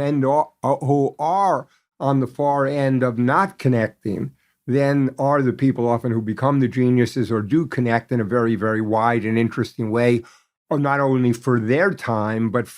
are on the far end of not connecting, then are the people often who become the geniuses or do connect in a very, very wide and interesting way, or not only for their time, but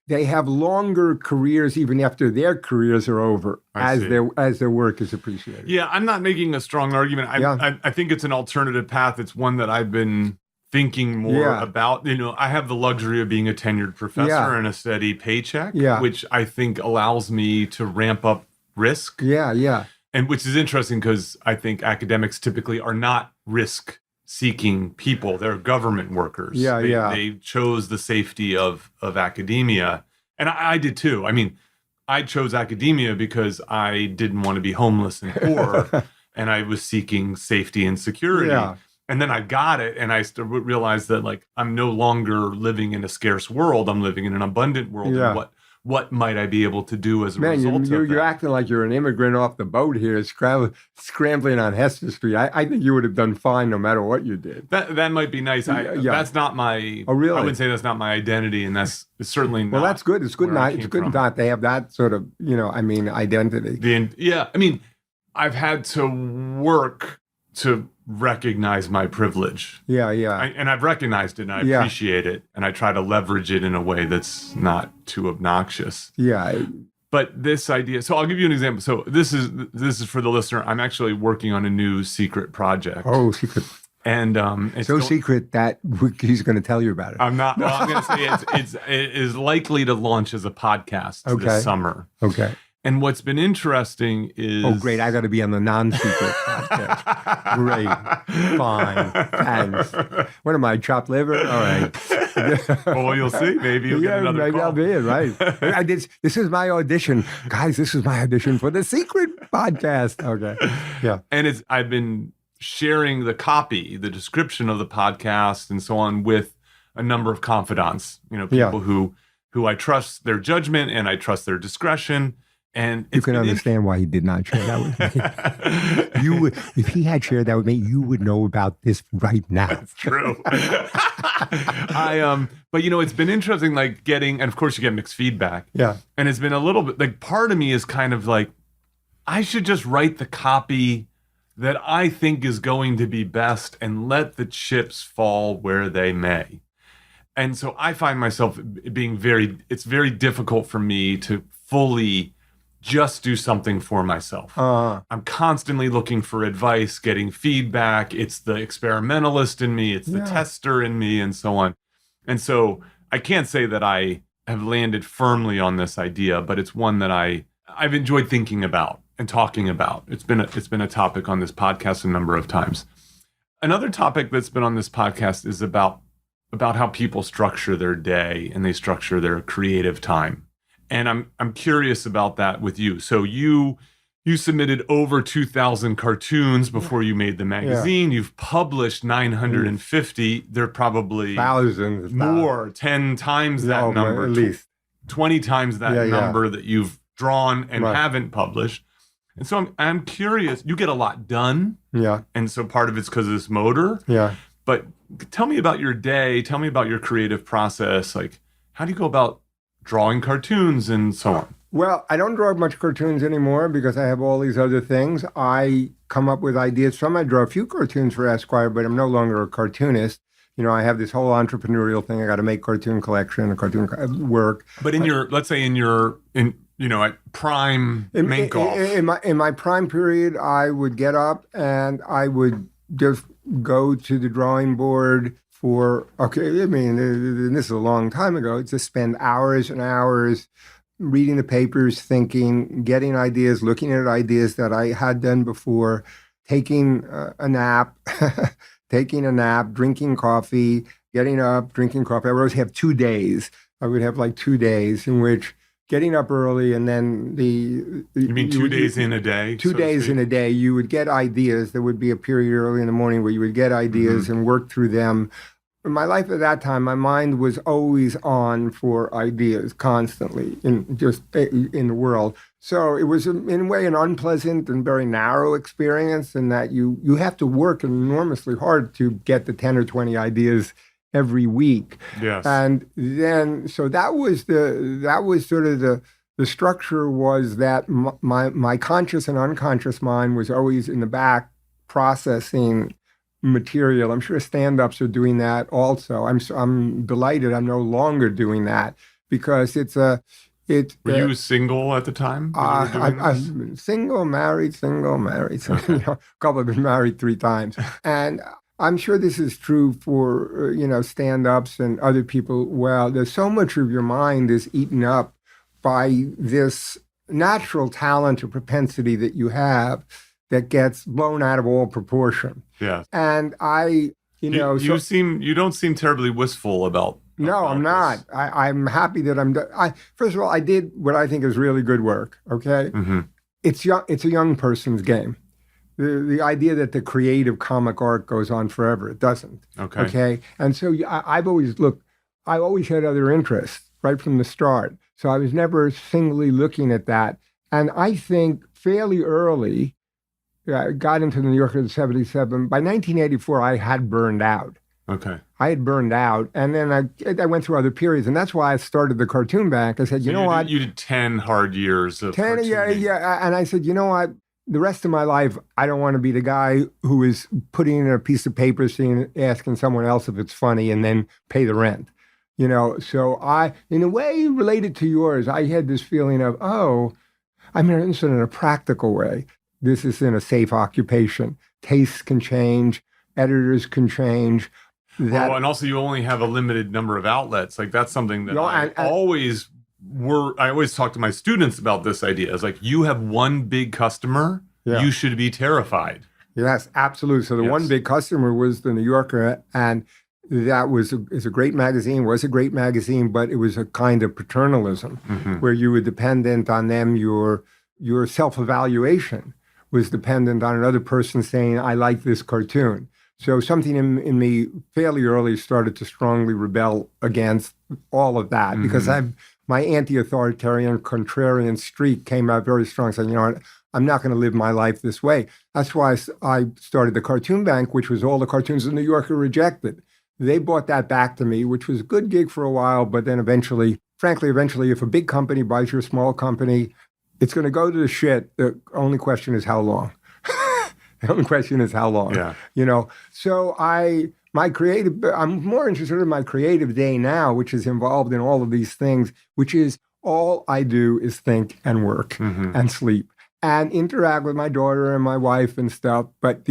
they have longer careers even after their careers are over, as their work is appreciated. Yeah, I'm not making a strong argument. I think it's an alternative path. It's one that I've been thinking more about. You know, I have the luxury of being a tenured professor and a steady paycheck, which I think allows me to ramp up risk. Yeah. And which is interesting because I think academics typically are not risk-seeking people. They're government workers. They chose the safety of academia. And I did too. I mean, I chose academia because I didn't want to be homeless and poor, and I was seeking safety and security. Yeah. And then I got it, and I realized that, like, I'm no longer living in a scarce world. I'm living in an abundant world. Yeah. And what might I be able to do as a result of that? You're acting like you're an immigrant off the boat here, scrambling on Hester Street. I think you would have done fine no matter what you did. That might be nice. That's not my... Oh, really? I wouldn't say that's not my identity, and that's certainly not... Well, that's good. It's good not to have that sort of, identity. I mean, I've had to work to recognize my privilege. And I've recognized it, and I appreciate it, and I try to leverage it in a way that's not too obnoxious. But this idea, so I'll give you an example. So this is for the listener. I'm actually working on a new secret project. Oh, secret. And it's so secret that he's going to tell you about it. I'm not. Well, I'm going to say it is likely to launch as a podcast this summer. Okay. And what's been interesting is... Oh, great. I got to be on the non-secret podcast. Great. Fine. Thanks. What am I, chopped liver? All right. Well, you'll see. Maybe you'll get another call. I'll be in, right. This is my audition. Guys, this is my audition for the secret podcast. Okay. Yeah. And I've been sharing the copy, the description of the podcast and so on with a number of confidants, people who I trust their judgment and I trust their discretion. And you can understand why he did not share that with me. If he had shared that with me, you would know about this right now. That's true. But it's been interesting, like getting, and of course you get mixed feedback. Yeah. And it's been a little bit like, part of me is kind of like, I should just write the copy that I think is going to be best and let the chips fall where they may. And so I find myself being it's very difficult for me to fully just do something for myself. I'm constantly looking for advice, getting feedback. It's the experimentalist in me. It's the tester in me, and so on. And so I can't say that I have landed firmly on this idea, but it's one that I've enjoyed thinking about and talking about. It's been a topic on this podcast a number of times. Another topic that's been on this podcast is about how people structure their day and they structure their creative time. And I'm curious about that with you. So you submitted over 2,000 cartoons before you made the magazine. You've published 950. There are probably thousands more, 10 times that number, at least 20 times that number that you've drawn and haven't published. And so I'm curious. You get a lot done. Yeah. And so part of it's because of this motor. Yeah. But tell me about your day. Tell me about your creative process. Like, how do you go about drawing cartoons and so on? Well, I don't draw much cartoons anymore because I have all these other things. I come up with ideas. Some I draw a few cartoons for Esquire, but I'm no longer a cartoonist. I have this whole entrepreneurial thing. I got to make cartoon collection, a cartoon work. But let's say at prime Mankoff. In my prime period, I would get up and I would just go to the drawing board this is a long time ago, to spend hours and hours reading the papers, thinking, getting ideas, looking at ideas that I had done before, taking a nap, drinking coffee, getting up, drinking coffee. I would always have 2 days. I would have like 2 days in which getting up early and then You mean 2 days in a day? 2 days in a day, you would get ideas. There would be a period early in the morning where you would get ideas and work through them. In my life at that time, my mind was always on for ideas constantly in the world. So it was in a way an unpleasant and very narrow experience in that you have to work enormously hard to get the 10 or 20 ideas every week. Yes. And then, so that was sort of the structure was that my conscious and unconscious mind was always in the back processing material. I'm sure stand-ups are doing that also. I'm delighted I'm no longer doing that because Were you single at the time? I'm single, married. Okay. A couple have been married 3 times. And I'm sure this is true for, stand-ups and other people. Well, there's so much of your mind is eaten up by this natural talent or propensity that you have that gets blown out of all proportion. Yeah. And you don't seem terribly wistful about. No, I'm not. I'm happy that I'm. First of all, I did what I think is really good work. Okay, It's a young person's game. The idea that the creative comic art goes on forever, it doesn't. Okay, and so I've always had other interests right from the start. So I was never singly looking at that. And I think fairly early, I got into the New Yorker in '77. By 1984, I had burned out. Okay. I had burned out, and then I went through other periods, and that's why I started the Cartoon Bank. I said, you know what? You did 10 hard years of 10, cartooning. yeah. And I said, you know what? The rest of my life, I don't want to be the guy who is putting in a piece of paper, asking someone else if it's funny, and then pay the rent. So I, in a way related to yours, I had this feeling of, I'm interested in a practical way. This is in a safe occupation. Tastes can change. Editors can change. And also you only have a limited number of outlets. Like that's something that I always talk to my students about this idea. It's like you have one big customer, you should be terrified. Yes, absolutely. So the one big customer was the New Yorker, and that was a great magazine, but it was a kind of paternalism where you were dependent on them. Your self-evaluation was dependent on another person saying, I like this cartoon. So something in me fairly early started to strongly rebel against all of that because my anti-authoritarian, contrarian streak came out very strong, saying, I'm not going to live my life this way. That's why I started the Cartoon Bank, which was all the cartoons the New Yorker rejected. They brought that back to me, which was a good gig for a while, but then eventually, if a big company buys your small company, it's going to go to the shit. The only question is how long. The only question is how long. Yeah. So I'm more interested in my creative day now, which is involved in all of these things, which is all I do is think and work and sleep and interact with my daughter and my wife and stuff. But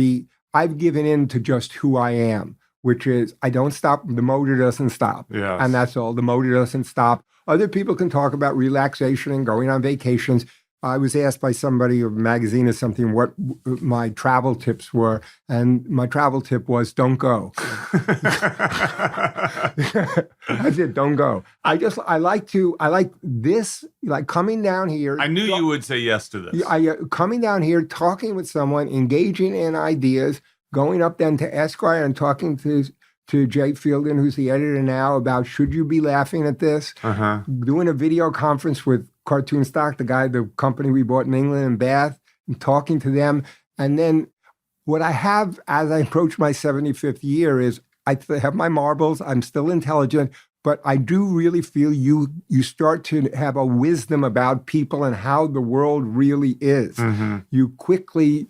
I've given in to just who I am, which is I don't stop. The motor doesn't stop. Yes. And that's all. The motor doesn't stop. Other people can talk about relaxation and going on vacations. I was asked by somebody, a magazine or something, what my travel tips were, and my travel tip was, don't go. I said, don't go. I like this, like coming down here. I knew you would say yes to this. Coming down here, talking with someone, engaging in ideas, going up then to Esquire and talking to Jay Fielden, who's the editor now, about should you be laughing at this? Doing a video conference with Cartoon Stock, the company we bought in England and Bath, and talking to them. And then what I have as I approach my 75th year is I have my marbles. I'm still intelligent, but I do really feel you start to have a wisdom about people and how the world really is. You quickly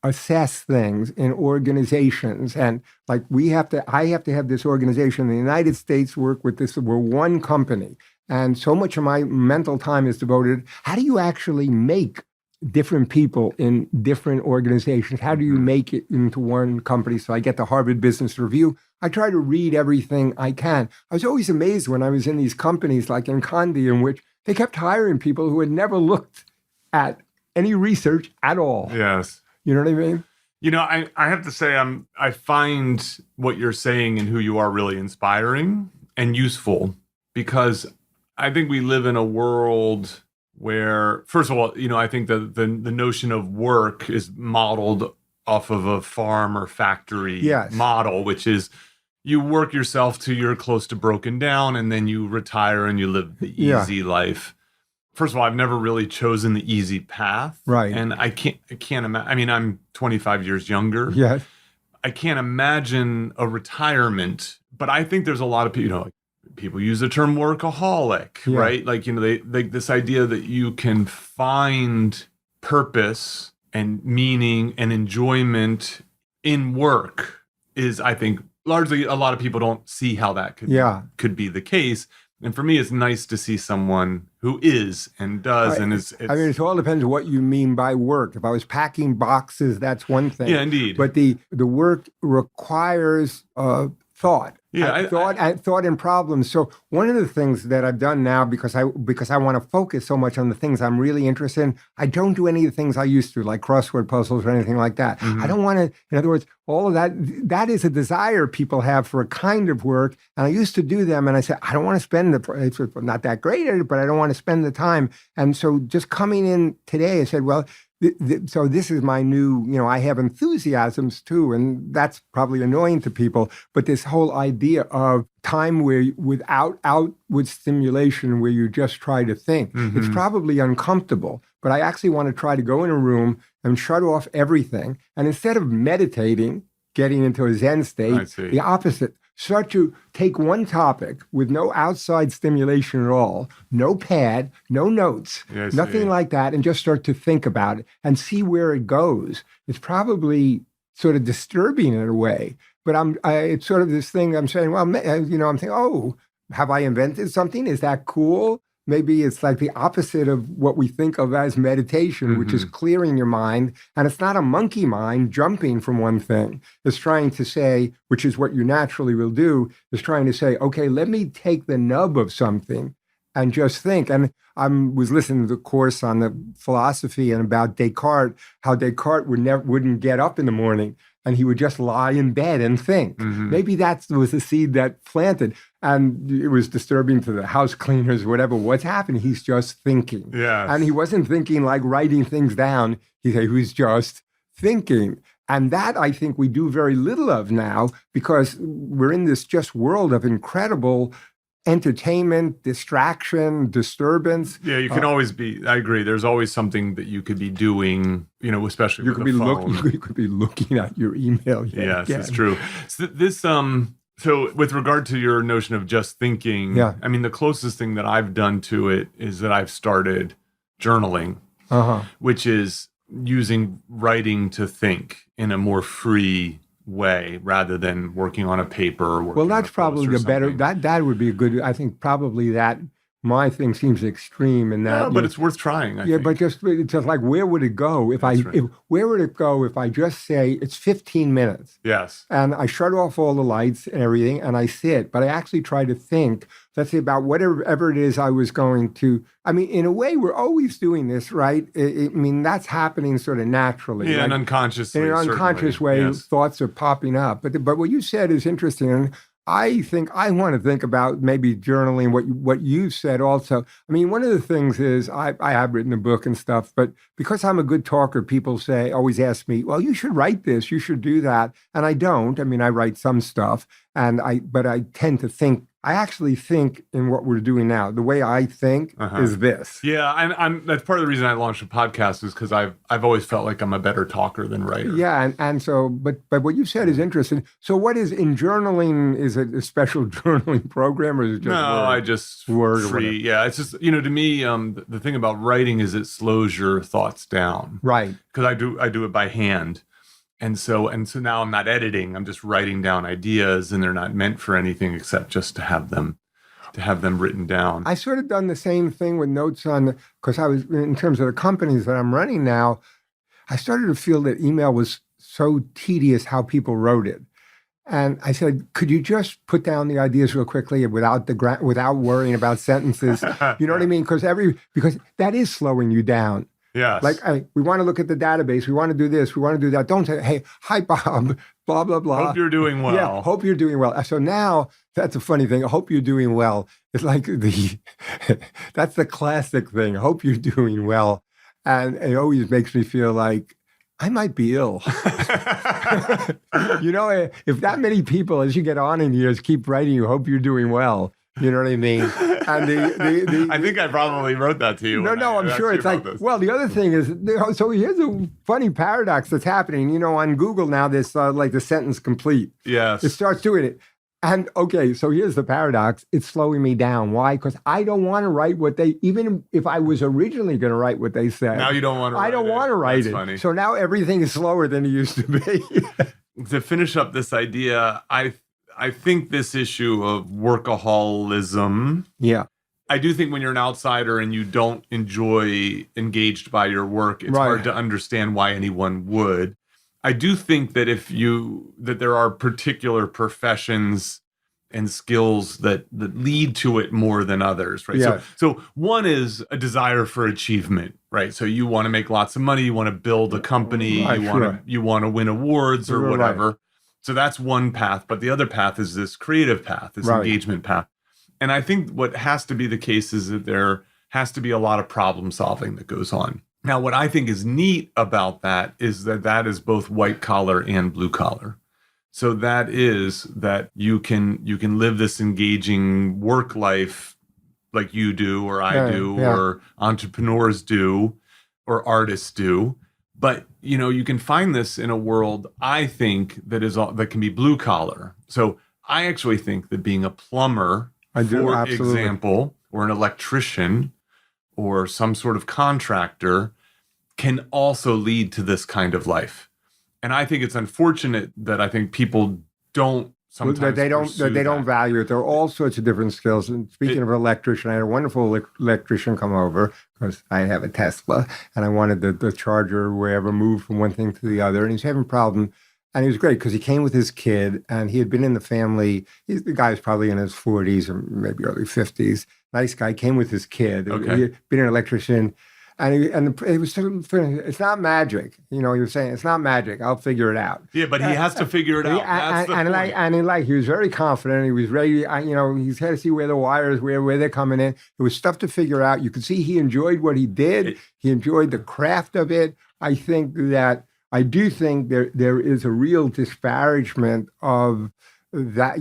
assess things in organizations. And like I have to have this organization in the United States work with this. We're one company. And so much of my mental time is devoted. How do you actually make different people in different organizations? How do you make it into one company? So I get the Harvard Business Review. I try to read everything I can. I was always amazed when I was in these companies like in Condi, in which they kept hiring people who had never looked at any research at all. Yes. You know what I mean? You know, I have to say I find what you're saying and who you are really inspiring and useful, because I think we live in a world where, first of all, you know, I think the notion of work is modeled off of a farm or factory model, which is you work yourself till you're close to broken down, and then you retire and you live the easy life. First of all, I've never really chosen the easy path. Right. And I can't imagine, I mean, I'm 25 years younger. Yes. I can't imagine a retirement, but I think there's a lot of people, you know, people use the term workaholic, right? Like, you know, they this idea that you can find purpose and meaning and enjoyment in work is, I think, largely a lot of people don't see how that could be the case. And for me, it's nice to see someone who is and does and is. I mean, it all depends on what you mean by work. If I was packing boxes, that's one thing. Yeah, indeed. But the work requires thought. Yeah, thought and problems. So one of the things that I've done now, because I want to focus so much on the things I'm really interested in, I don't do any of the things I used to, like crossword puzzles or anything like that. I don't want to, in other words, all of that is a desire people have for a kind of work. And I used to do them, and I said, I don't want to spend it's not that great at it, but I don't want to spend the time. And so just coming in today, I said, well, so this is my new, you know, I have enthusiasms too, and that's probably annoying to people, but this whole idea of time where without outward stimulation, where you just try to think, it's probably uncomfortable, but I actually want to try to go in a room and shut off everything. And instead of meditating, getting into a Zen state, the opposite. Start to take one topic with no outside stimulation at all, no pad, no notes, nothing like that, and just start to think about it and see where it goes. It's probably sort of disturbing in a way, but it's sort of this thing I'm saying, well, you know, I'm thinking, oh, have I invented something? Is that cool? Maybe it's like the opposite of what we think of as meditation, which is clearing your mind. And it's not a monkey mind jumping from one thing. It's trying to say, which is what you naturally will do, is trying to say, okay, let me take the nub of something and just think. And I was listening to the course on the philosophy and about Descartes, how Descartes wouldn't get up in the morning and he would just lie in bed and think. Maybe that was the seed that planted. And it was disturbing to the house cleaners, whatever. What's happening? He's just thinking. Yes. And he wasn't thinking like writing things down. He was just thinking. And that, I think, we do very little of now because we're in this just world of incredible entertainment, distraction, disturbance. Yeah, you can always be, I agree. There's always something that you could be doing, you know, especially with the phone. You could be looking at your email. Yes, it's true. So with regard to your notion of just thinking, I mean, the closest thing that I've done to it is that I've started journaling, which is using writing to think in a more free way rather than working on a paper or working that's probably the better, that would be a good, I think probably that my thing seems extreme in that. No, but it's worth trying, I think. But it's just like, where would it go where would it go if I just say it's 15 minutes? Yes. And I shut off all the lights and everything and I sit, but I actually try to think, let's say about whatever it is I was going to, I mean, in a way, we're always doing this, right? I mean, that's happening sort of naturally. Yeah, and unconsciously. In an unconscious way, thoughts are popping up. But what you said is interesting. And I think I want to think about maybe journaling what you said also. I mean, one of the things is I have written a book and stuff, but because I'm a good talker, people always ask me, well, you should write this, you should do that. And I don't. I mean, I write some stuff, but I tend to think I actually think in what we're doing now, the way I think is this. Yeah, I'm that's part of the reason I launched a podcast is because I've always felt like I'm a better talker than writer. Yeah, and so, but what you said is interesting. So what is in journaling, is it a special journaling program or is it just I just word free. Yeah, it's just, to me, the thing about writing is it slows your thoughts down. Right. Because I do it by hand. And so now I'm not editing. I'm just writing down ideas, and they're not meant for anything except just to have them written down. I sort of done the same thing with notes on, because I was, in terms of the companies that I'm running now, I started to feel that email was so tedious how people wrote it. And I said, could you just put down the ideas real quickly without worrying about sentences? You know what I mean? Because that is slowing you down. Yes. Like, we want to look at the database. We want to do this. We want to do that. Don't say, hey, hi, Bob, blah, blah, blah. Hope you're doing well. Yeah, hope you're doing well. So now, that's a funny thing. Hope you're doing well. It's like that's the classic thing. Hope you're doing well. And it always makes me feel like I might be ill. If that many people, as you get on in years, keep writing you, hope you're doing well. You know what I mean? And I think I probably wrote that to you. No, I'm sure it's like, well, the other thing is, so here's a funny paradox that's happening. On Google now, there's like the sentence complete. Yes. It starts doing it. And okay, so here's the paradox. It's slowing me down. Why? Because I don't want to write even if I was originally going to write what they said. Now you don't want to write it. I don't want to write it. Funny. So now everything is slower than it used to be. To finish up this idea, I think this issue of workaholism. Yeah. I do think when you're an outsider and you don't enjoy engaged by your work, it's hard to understand why anyone would. I do think that that there are particular professions and skills that lead to it more than others, right? Yeah. So one is a desire for achievement, right? So you want to make lots of money, you want to build a company, you want to win awards or whatever. Right. So that's one path, but the other path is this creative path, this engagement path. And I think what has to be the case is that there has to be a lot of problem solving that goes on. Now, what I think is neat about that is that is both white collar and blue collar. So that is that you can live this engaging work life like you do, or I do, or entrepreneurs do, or artists do. But, you can find this in a world, I think, that can be blue collar. So I actually think that being a plumber, for example, or an electrician, or some sort of contractor can also lead to this kind of life. And I think it's unfortunate that I think people don't sometimes they don't value it. There are all sorts of different skills. And speaking of an electrician, I had a wonderful electrician come over because I have a Tesla and I wanted the charger or wherever moved from one thing to the other. And he's having a problem. And he was great because he came with his kid and he had been in the family. The guy's probably in his 40s or maybe early 50s. Nice guy, came with his kid. Okay. He had been an electrician. And it was, it's not magic. He was saying, it's not magic. I'll figure it out. Yeah, but he has to figure it out. That's the point. He was very confident. He was ready. He had to see where the wires, where they're coming in. It was stuff to figure out. You could see he enjoyed what he did. He enjoyed the craft of it. I do think there is a real disparagement of that,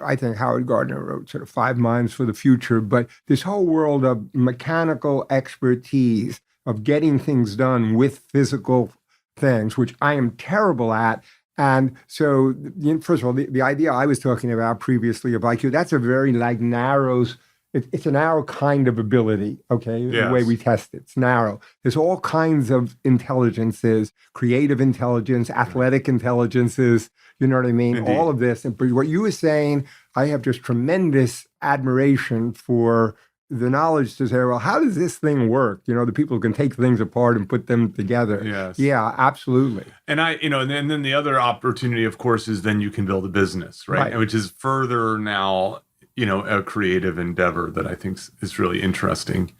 I think Howard Gardner wrote sort of 5 Minds for the Future, but this whole world of mechanical expertise, of getting things done with physical things, which I am terrible at. And so, first of all, the idea I was talking about previously of IQ, that's a very narrow, it's a narrow kind of ability, okay? Yes. The way we test it, it's narrow. There's all kinds of intelligences, creative intelligence, athletic intelligences, you know what I mean? Indeed. All of this. And what you were saying, I have just tremendous admiration for the knowledge to say, well, how does this thing work? The people who can take things apart and put them together. Yes. Yeah, absolutely. And and then the other opportunity, of course, is then you can build a business, right? Which is further now, a creative endeavor that I think is really interesting.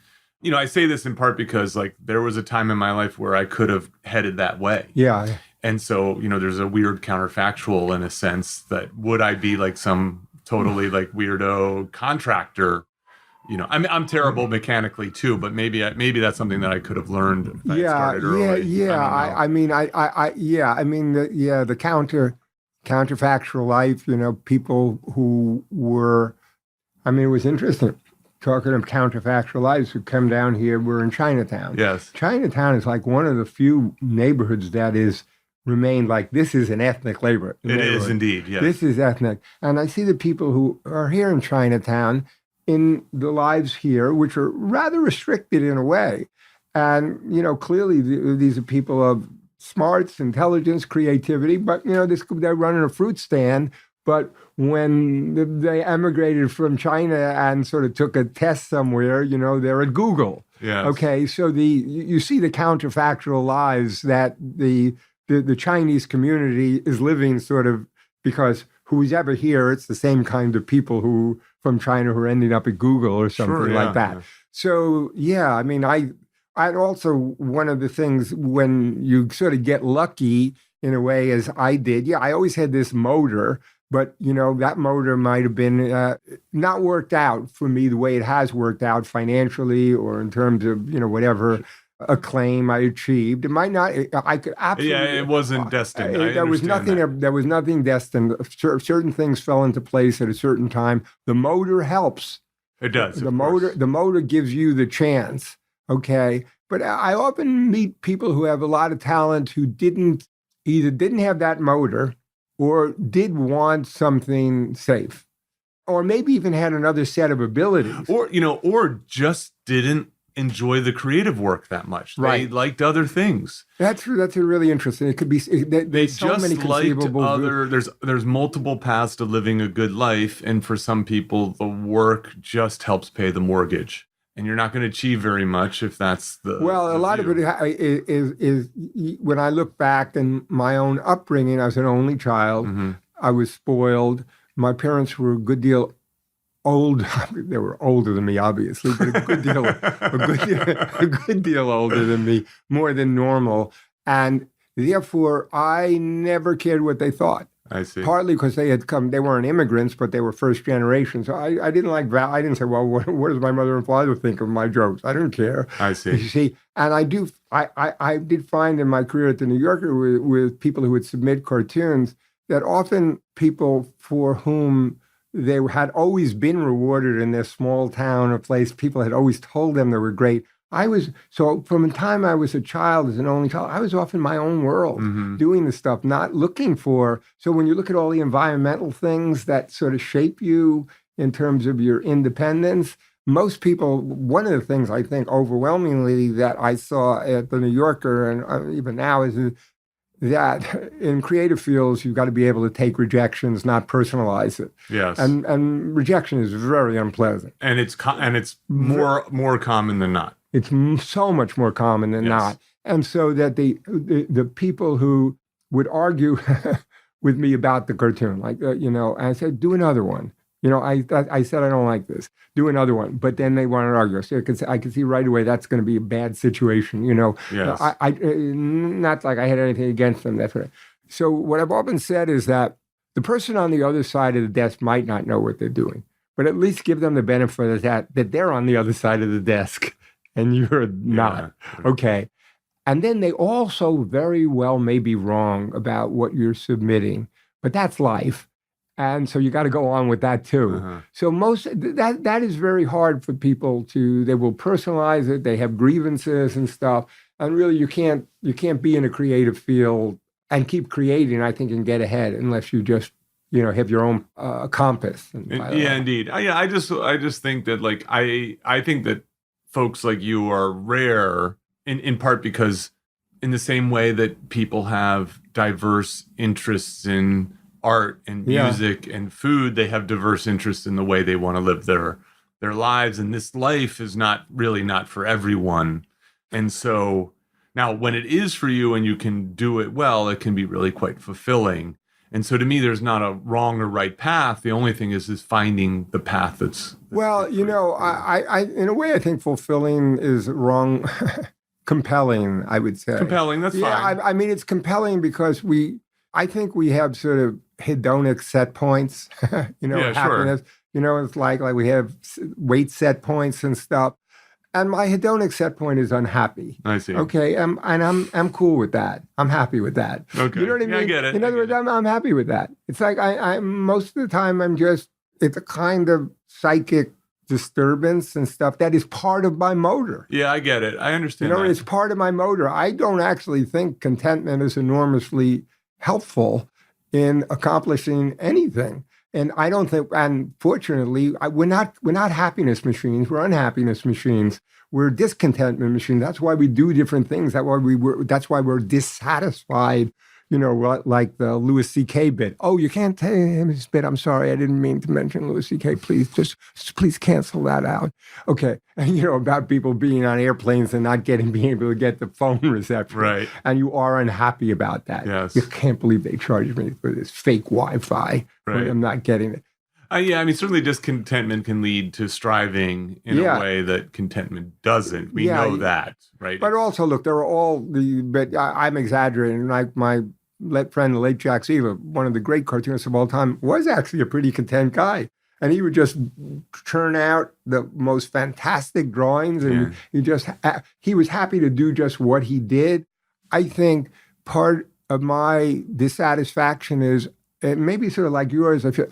I say this in part because there was a time in my life where I could have headed that way. Yeah. And so, there's a weird counterfactual in a sense that would I be like some totally weirdo contractor? I'm terrible mechanically too, but maybe that's something that I could have learned if I started early. The counter. counterfactual life, people who were, it was interesting. Talking of counterfactual lives who come down here, we're in Chinatown. Yes. Chinatown is like one of the few neighborhoods that is remained like this is an ethnic neighborhood. It is indeed, yes. This is ethnic. And I see the people who are here in Chinatown in the lives here, which are rather restricted in a way. And, clearly these are people of smarts, intelligence, creativity, but, they're running a fruit stand. But when they emigrated from China and sort of took a test somewhere, they're at Google. Yes. Okay, so you see the counterfactual lives that the Chinese community is living sort of, because who's ever here, it's the same kind of people who from China who are ending up at Google or something like that. Yeah. So, I also, one of the things when you sort of get lucky in a way, as I did, I always had this motor, but, that motor might have been not worked out for me the way it has worked out financially or in terms of, whatever acclaim I achieved. It might not, I could absolutely. Yeah, it wasn't destined. There was nothing destined. Certain things fell into place at a certain time. The motor helps. It does. The motor gives you the chance. Okay. But I often meet people who have a lot of talent who either didn't have that motor or did want something safe, or maybe even had another set of abilities. Or just didn't enjoy the creative work that much. Right. They liked other things. That's really interesting. It could be there's so just many conceivable there's multiple paths to living a good life, and for some people the work just helps pay the mortgage. And you're not going to achieve very much if that's the a lot view. of it is when I look back in my own upbringing. I was an only child. Mm-hmm. I was spoiled. My parents were a good deal old. They were older than me, obviously, but a good deal older than me, more than normal. And therefore, I never cared what they thought. I see. Partly because they weren't immigrants, but they were first generation. So I didn't I didn't say, well, what does my mother and father think of my jokes? I didn't care. I see. You see, and I did find in my career at the New Yorker with people who would submit cartoons that often people for whom they had always been rewarded in their small town or place, people had always told them they were great. So from the time I was a child, as an only child, I was off in my own world, mm-hmm. doing the stuff, not looking for. So when you look at all the environmental things that sort of shape you in terms of your independence, most people, one of the things I think overwhelmingly that I saw at the New Yorker and even now is that in creative fields, you've got to be able to take rejections, not personalize it. Yes. And rejection is very unpleasant. And it's more common than not. It's so much more common than not. And so that the people who would argue with me about the cartoon, like, I said, do another one. I said, I don't like this. Do another one. But then they want to argue. So I could see right away that's going to be a bad situation. Yes. I not like I had anything against them. So what I've often said is that the person on the other side of the desk might not know what they're doing, but at least give them the benefit of that they're on the other side of the desk. And you're not. Yeah. Okay. And then they also very well may be wrong about what you're submitting, but that's life. And so you got to go on with that too. Uh-huh. So that is very hard for people they will personalize it. They have grievances and stuff. And really you can't be in a creative field and keep creating, I think, and get ahead unless you just, have your own compass. Yeah, indeed. I just think that I think that folks like you are rare in part because in the same way that people have diverse interests in art and music and food, they have diverse interests in the way they want to live their lives. And this life is not for everyone. And so now when it is for you and you can do it well, it can be really quite fulfilling. And so to me, there's not a wrong or right path. The only thing is finding the path that's well, I in a way, I think fulfilling is wrong. Compelling, I would say. Compelling, that's fine. I mean, it's compelling because I think we have sort of hedonic set points, happiness. Sure. It's like we have weight set points and stuff. And my hedonic set point is unhappy. I see. Okay, and I'm cool with that. I'm happy with that. Okay. You know what I mean? Yeah, I get it. In other words, I'm happy with that. It's like I most of the time it's a kind of psychic disturbance and stuff that is part of my motor. Yeah, I get it. I understand. It's part of my motor. I don't actually think contentment is enormously helpful in accomplishing anything. And I don't think, and fortunately, we're not happiness machines. We're unhappiness machines. We're discontentment machines. That's why we do different things. That's why we're dissatisfied. Like the Louis C.K. bit. Oh, you can't tell him his bit. I'm sorry, I didn't mean to mention Louis C.K. Please, just please cancel that out. Okay, and about people being on airplanes and not being able to get the phone reception. Right. And you are unhappy about that. Yes. You can't believe they charged me for this fake Wi-Fi. Right. I'm not getting it. Yeah, I mean, certainly discontentment can lead to striving in a way that contentment doesn't. We know that, right? But also, look, there are but I'm exaggerating. Like my friend, the late Jack Seaver, one of the great cartoonists of all time, was actually a pretty content guy. And he would just churn out the most fantastic drawings. And he was happy to do just what he did. I think part of my dissatisfaction is, and maybe sort of like yours, I feel,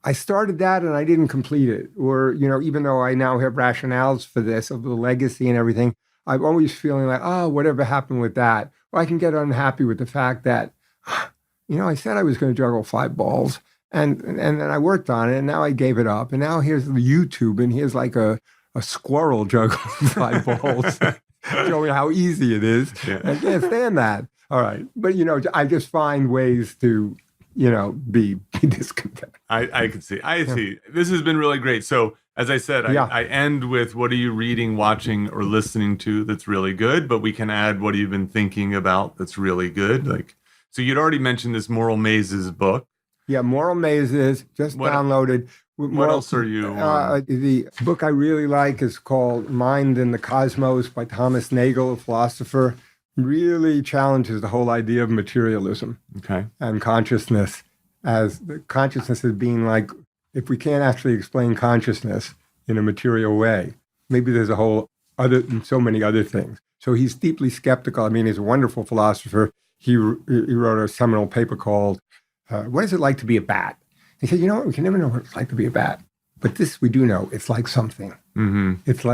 I started that and I didn't complete it. Or, even though I now have rationales for this, of the legacy and everything, I'm always feeling like, whatever happened with that? Or I can get unhappy with the fact that, I said I was going to juggle 5 balls and then I worked on it and now I gave it up. And now here's the YouTube and here's like a squirrel juggling 5 balls. Showing how easy it is. Yeah. I can't stand that. All right. But, I just find ways to, be discontent. I can see. I see. This has been really great. So, as I said, I end with what are you reading, watching, or listening to that's really good, but we can add what you've been thinking about that's really good. So you'd already mentioned this Moral Mazes book. Yeah, Moral Mazes, downloaded. What else are you the book I really like is called Mind and the Cosmos by Thomas Nagel, a philosopher. Really challenges the whole idea of materialism and consciousness as being like, if we can't actually explain consciousness in a material way, maybe there's so many other things. So he's deeply skeptical. I mean, he's a wonderful philosopher. He wrote a seminal paper called, What is it like to be a bat? He said, we can never know what it's like to be a bat. But this we do know, it's like something. Mm-hmm. It's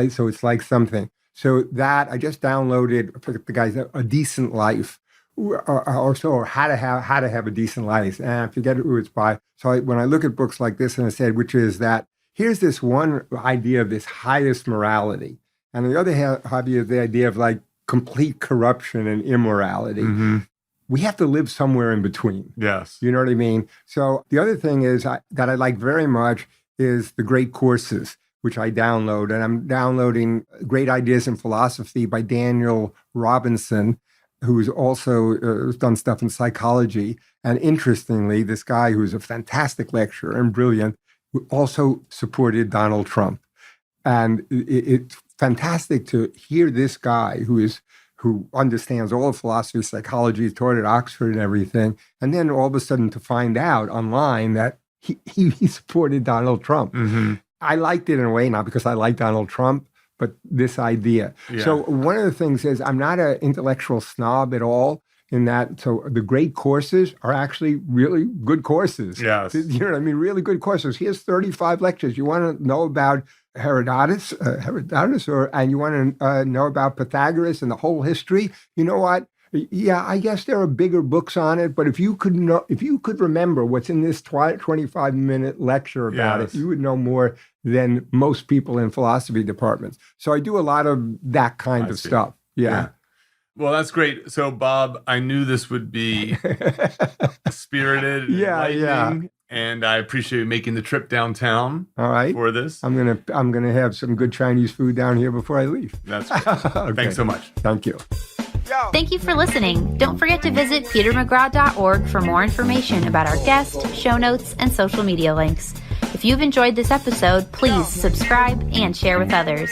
like something. So that I just downloaded, I forget the guy's A Decent Life, or how to have a decent life. And I forget who it's by. So when I look at books like this, and I said, which is that here's this one idea of this highest morality, and the other idea is the idea of like complete corruption and immorality. Mm-hmm. We have to live somewhere in between. Yes, you know what I mean. So the other thing is that I like very much is the Great Courses, which I download. And I'm downloading Great Ideas in Philosophy by Daniel Robinson, who's also done stuff in psychology. And interestingly, this guy who's a fantastic lecturer and brilliant, also supported Donald Trump. And it's fantastic to hear this guy who understands all of philosophy, psychology, taught at Oxford and everything, and then all of a sudden to find out online that he supported Donald Trump. Mm-hmm. I liked it in a way, not because I like Donald Trump, but this idea. Yeah. So one of the things is I'm not an intellectual snob at all in that. So the Great Courses are actually really good courses. Yes. You know what I mean? Really good courses. Here's 35 lectures. You want to know about Herodotus, and you want to know about Pythagoras and the whole history? You know what? Yeah, I guess there are bigger books on it, but if you could remember what's in this 25-minute lecture about it, you would know more than most people in philosophy departments. So I do a lot of that kind of stuff. Yeah. Well, that's great. So, Bob, I knew this would be spirited and enlightening, and I appreciate you making the trip downtown for this. I'm gonna have some good Chinese food down here before I leave. That's great. Okay. Thanks so much. Thank you. Thank you for listening. Don't forget to visit petermcgraw.org for more information about our guest, show notes, and social media links. If you've enjoyed this episode, please subscribe and share with others.